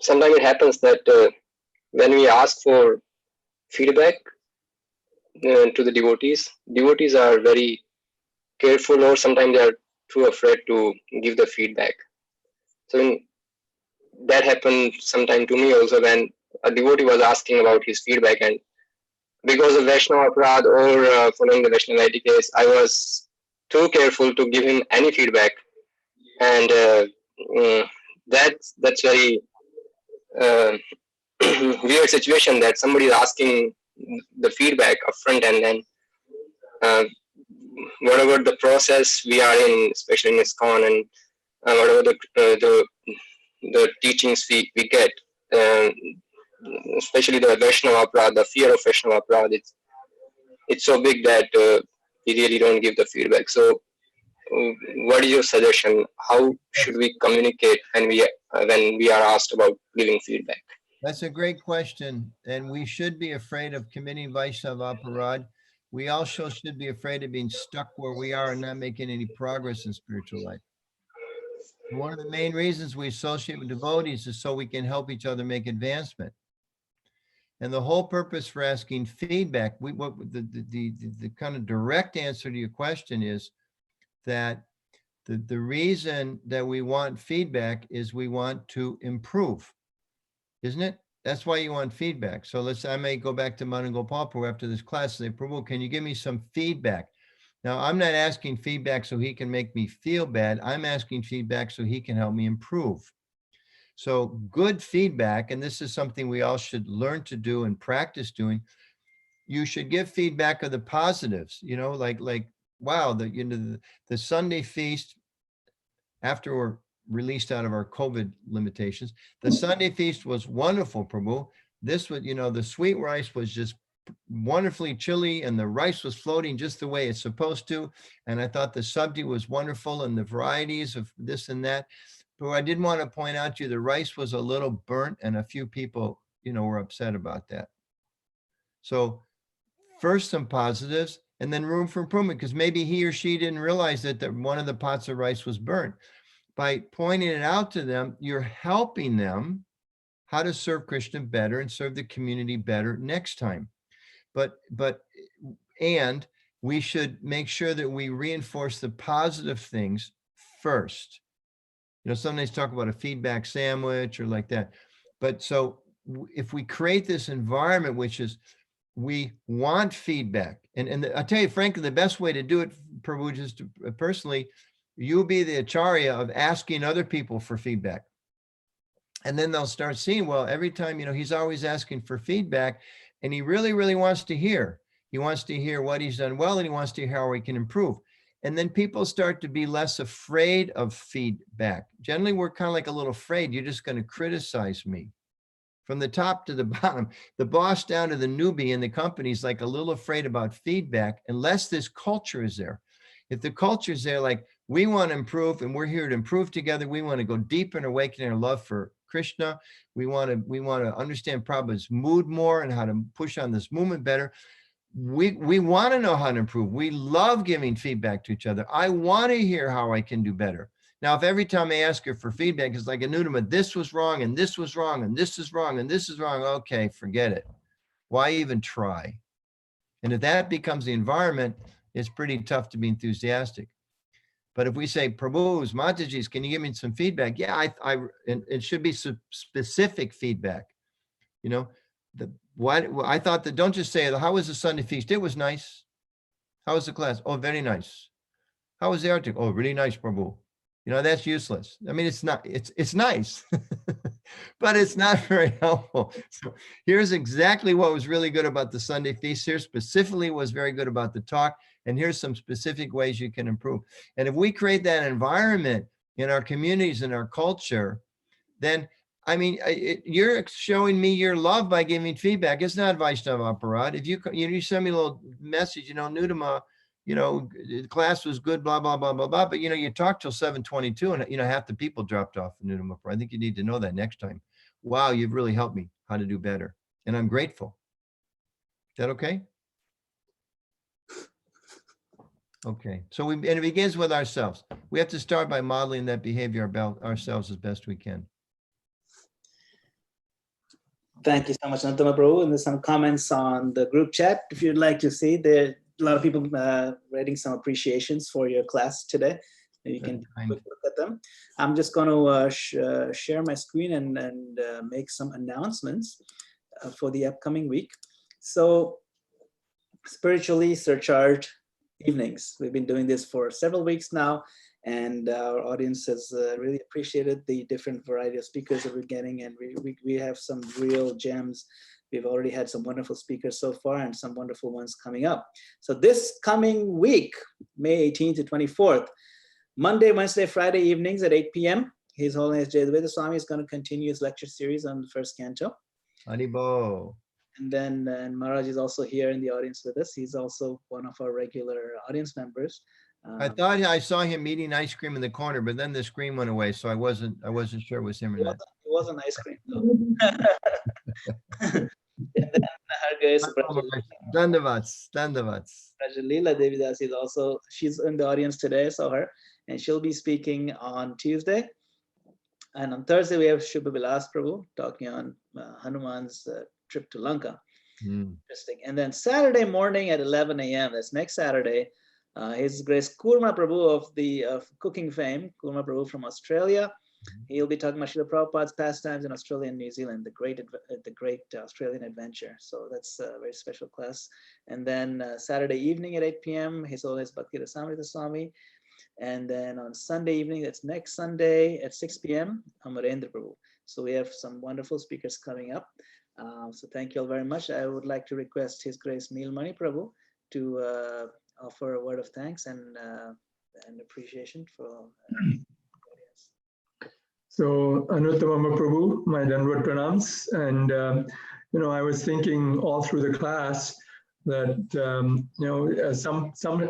Sometimes it happens that when we ask for feedback to the devotees are very careful, or sometimes they are too afraid to give the feedback. So that happened sometime to me also when a devotee was asking about his feedback, and because of Vaishnava Aparadh or following the Vaishnava etiquette, I was too careful to give him any feedback, and that's very weird situation that somebody is asking the feedback upfront, and then whatever the process we are in, especially in ISKCON, and whatever the teachings we get, especially the Vaishnava Aparadh, the fear of Vaishnava Aparadh, it's so big that we really don't give the feedback. So what is your suggestion? How should we communicate when we are asked about giving feedback? That's a great question. And we should be afraid of committing Vaishnava Aparadh. We also should be afraid of being stuck where we are and not making any progress in spiritual life. And one of the main reasons we associate with devotees is so we can help each other make advancement. And the whole purpose for asking feedback, the kind of direct answer to your question is, that the reason that we want feedback is we want to improve, isn't it? That's why you want feedback. So I may go back to Madan Gopal Prabhu after this class and say, Prabhu, can you give me some feedback? Now, I'm not asking feedback so he can make me feel bad. I'm asking feedback so he can help me improve. So good feedback, and this is something we all should learn to do and practice doing. You should give feedback of the positives, like, wow, the Sunday feast, after we're released out of our COVID limitations, the Sunday feast was wonderful, Prabhu. This was, the sweet rice was just wonderfully chilly, and the rice was floating just the way it's supposed to. And I thought the sabji was wonderful, and the varieties of this and that. But I didn't want to point out to you, the rice was a little burnt, and a few people, were upset about that. So first some positives, and then room for improvement, because maybe he or she didn't realize that one of the pots of rice was burnt. By pointing it out to them, you're helping them how to serve Krishna better and serve the community better next time. And we should make sure that we reinforce the positive things first. Sometimes talk about a feedback sandwich or like that. But so if we create this environment, which is, we want feedback, and I'll tell you, frankly, the best way to do it, Prabhu, just personally, you'll be the acharya of asking other people for feedback. And then they'll start seeing, well, every time, he's always asking for feedback, and he really, really wants to hear. He wants to hear what he's done well, and he wants to hear how he can improve. And then people start to be less afraid of feedback. Generally, we're kind of like a little afraid. You're just going to criticize me. From the top to the bottom, the boss down to the newbie in the company is like a little afraid about feedback unless this culture is there. If the culture is there, like, we want to improve and we're here to improve together. We want to go deeper and awaken our love for Krishna. We want to understand Prabhupada's mood more and how to push on this movement better. We want to know how to improve. We love giving feedback to each other. I want to hear how I can do better. Now, if every time I ask her for feedback, it's like, Anuttama, this was wrong, and this was wrong, and this is wrong, and this is wrong. Okay, forget it. Why even try? And if that becomes the environment, it's pretty tough to be enthusiastic. But if we say, Prabhu's, Mataji's, can you give me some feedback? Yeah, it should be specific feedback. I thought that, don't just say, how was the Sunday feast? It was nice. How was the class? Oh, very nice. How was the article? Oh, really nice, Prabhu. That's useless. I mean, it's not, it's nice, but it's not very helpful. So here's exactly what was really good about the Sunday feast. Here specifically was very good about the talk. And here's some specific ways you can improve. And if we create that environment in our communities and our culture, then, I mean, you're showing me your love by giving feedback. It's not Vaishnava aparad. If you send me a little message, Nudama, the class was good, blah, blah, blah, blah, blah. But, you talked till 7:22 and, half the people dropped off in Nudama. I think you need to know that next time. Wow, you've really helped me how to do better. And I'm grateful. Is that okay? Okay. So and it begins with ourselves. We have to start by modeling that behavior about ourselves as best we can. Thank you so much, Anuttama Prabhu. And there's some comments on the group chat. If you'd like to see, there are a lot of people writing some appreciations for your class today. You can look at them. I'm just going to share my screen and make some announcements for the upcoming week. So, spiritually surcharged evenings. We've been doing this for several weeks now, and our audience has really appreciated the different variety of speakers that we're getting, and we have some real gems. We've already had some wonderful speakers so far and some wonderful ones coming up. So this coming week, May 18th to 24th, Monday, Wednesday, Friday evenings at 8 p.m., His Holiness Jai Devotee Swami is going to continue his lecture series on the first canto. Haribo. And then Maharaj is also here in the audience with us. He's also one of our regular audience members. I thought I saw him eating ice cream in the corner, but then the screen went away, so I wasn't sure it was him or not. It wasn't ice cream, though. And then Dandavats. Leela Devidas is also, she's in the audience today, I saw her, and she'll be speaking on Tuesday. And on Thursday, we have Shubha Vilas Prabhu talking on Hanuman's trip to Lanka. Interesting. And then Saturday morning at 11 a.m., that's next Saturday, His Grace Kurma Prabhu of the cooking fame, Kurma Prabhu from Australia. He'll be talking about Srila Prabhupada's pastimes in Australia and New Zealand, the great Australian adventure. So that's a very special class. And then Saturday evening at 8 p.m., His Holiness Bhakti Rasamrita Swami. And then on Sunday evening, that's next Sunday at 6 p.m., Amarendra Prabhu. So we have some wonderful speakers coming up. So thank you all very much. I would like to request His Grace Neelmani Prabhu to offer a word of thanks and appreciation for the audience. So Anuttama Prabhu, my Dandavat pranams. And, I was thinking all through the class that,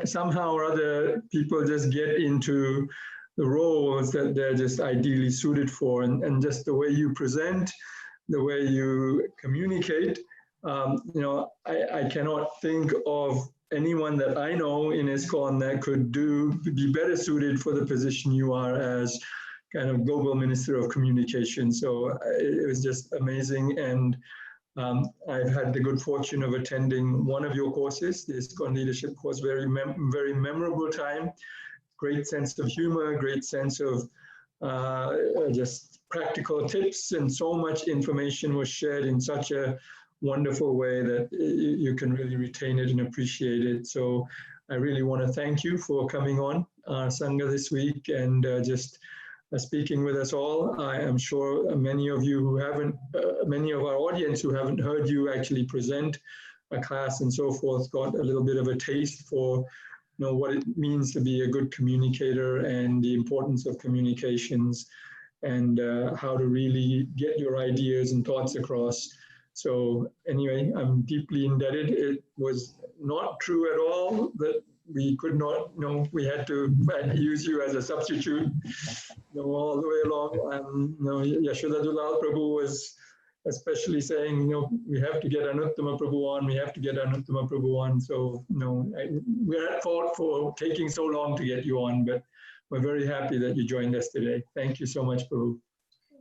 somehow or other people just get into the roles that they're just ideally suited for. And just the way you present, the way you communicate, I cannot think of anyone that I know in ISKCON that could be better suited for the position you are as kind of global minister of communication. So it was just amazing. And I've had the good fortune of attending one of your courses, the ISKCON leadership course, very memorable time, great sense of humor, great sense of just practical tips, and so much information was shared in such a wonderful way that you can really retain it and appreciate it. So I really want to thank you for coming on our Sangha this week and just speaking with us all. I am sure many of you who haven't, many of our audience who haven't heard you actually present a class and so forth, got a little bit of a taste for what it means to be a good communicator and the importance of communications and how to really get your ideas and thoughts across. So anyway, I'm deeply indebted. It was not true at all that we could not, we had to use you as a substitute, all the way along. Yashoda Dulal Prabhu was especially saying, we have to get Anuttama Prabhu on, we have to get Anuttama Prabhu on. So, we're at fault for taking so long to get you on, but we're very happy that you joined us today. Thank you so much, Prabhu.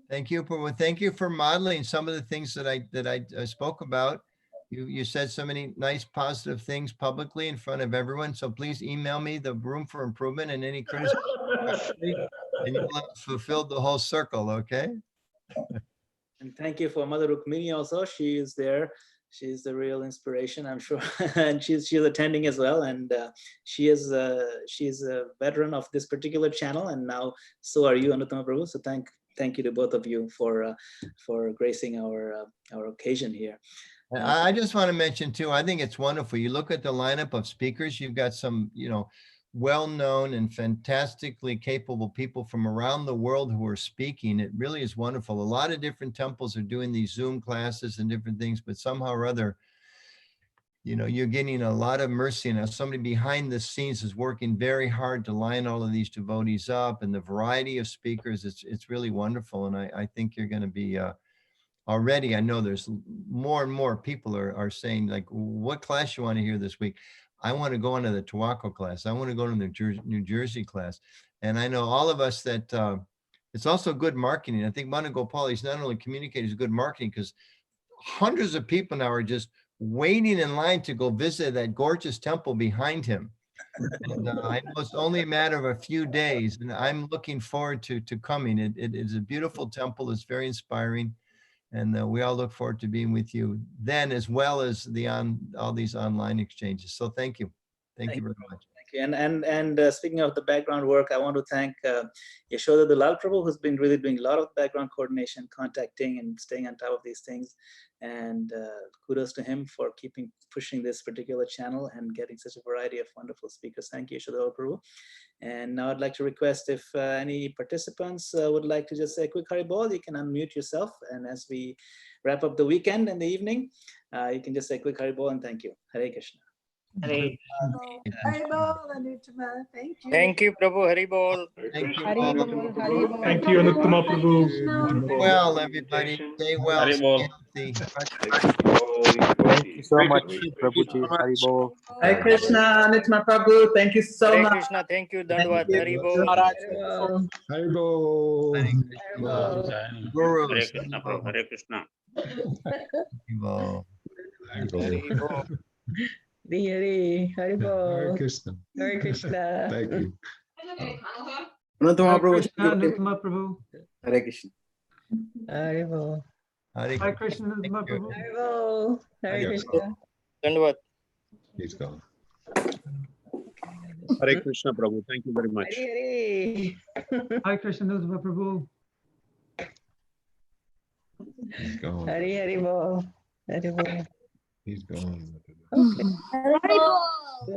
Thank you, Prabhu. Thank you for modeling some of the things that I spoke about. You said so many nice positive things publicly in front of everyone. So please email me the room for improvement and any criticism, and you'll have fulfilled the whole circle. Okay. And thank you for Mother Rukmini also. She is there. She's the real inspiration, I'm sure, and she's attending as well. And she's a veteran of this particular channel, and now so are you, Anuttama Prabhu. So thank you to both of you for gracing our occasion here. I just want to mention too, I think it's wonderful. You look at the lineup of speakers, you've got some, well-known and fantastically capable people from around the world who are speaking. It really is wonderful. A lot of different temples are doing these Zoom classes and different things, but somehow or other, you're getting a lot of mercy. Now, somebody behind the scenes is working very hard to line all of these devotees up, and the variety of speakers, it's really wonderful. And I think you're going to be, already, I know there's more and more people are saying, like, what class you want to hear this week? I want to go into the Towaco class. I want to go to the New Jersey class. And I know all of us that it's also good marketing. I think Manu Gopal is not only communicating, it's good marketing, because hundreds of people now are just waiting in line to go visit that gorgeous temple behind him. And I know it's only a matter of a few days, and I'm looking forward to coming. It is a beautiful temple. It's very inspiring. And we all look forward to being with you then, as well as all these online exchanges. So thank you. Thank you very much. Thank you. And speaking of the background work, I want to thank Yashoda Dulal Prabhu, who's been really doing a lot of background coordination, contacting and staying on top of these things. And kudos to him for pushing this particular channel and getting such a variety of wonderful speakers. Thank you, Yashoda Prabhu. And now I'd like to request if any participants would like to just say a quick Haribol, you can unmute yourself. And as we wrap up the weekend and the evening, you can just say a quick Haribol and thank you. Hare Krishna. Hare Haribol, Anuttama. Thank you. Thank you, Prabhu. Haribol. Thank you. Haribol, Haribol. Thank you, Anuttama Prabhu. Well, everybody, stay well, Haribol. stay healthy. Thank you so much, Prabhuji. Haribol. Hare Krishna, Anuttama Prabhu. Thank you so Hare much. Krishna. Thank you, Dandavad. Thank you. Haribol. Haribol. Guru. Hare Krishna, Prabhu. Hare Krishna. Haribol. Haribol. Hari Hare Bol. Krishna. Hare Krishna. Thank you. Anuttama Prabhu. Krishna, Anuttama Prabhu. Hare Krishna. Hari Bol. Hare Krishna, Anuttama Prabhu. Hari Bol. Hare Yes. Krishna. Dandavad. He's gone. Hare Krishna, Prabhu. Thank you very much. Hari. Hare Krishna, Anuttama Prabhu. He's gone. Hari Bol. Hari Bol. He's gone. Okay. Hari Bol.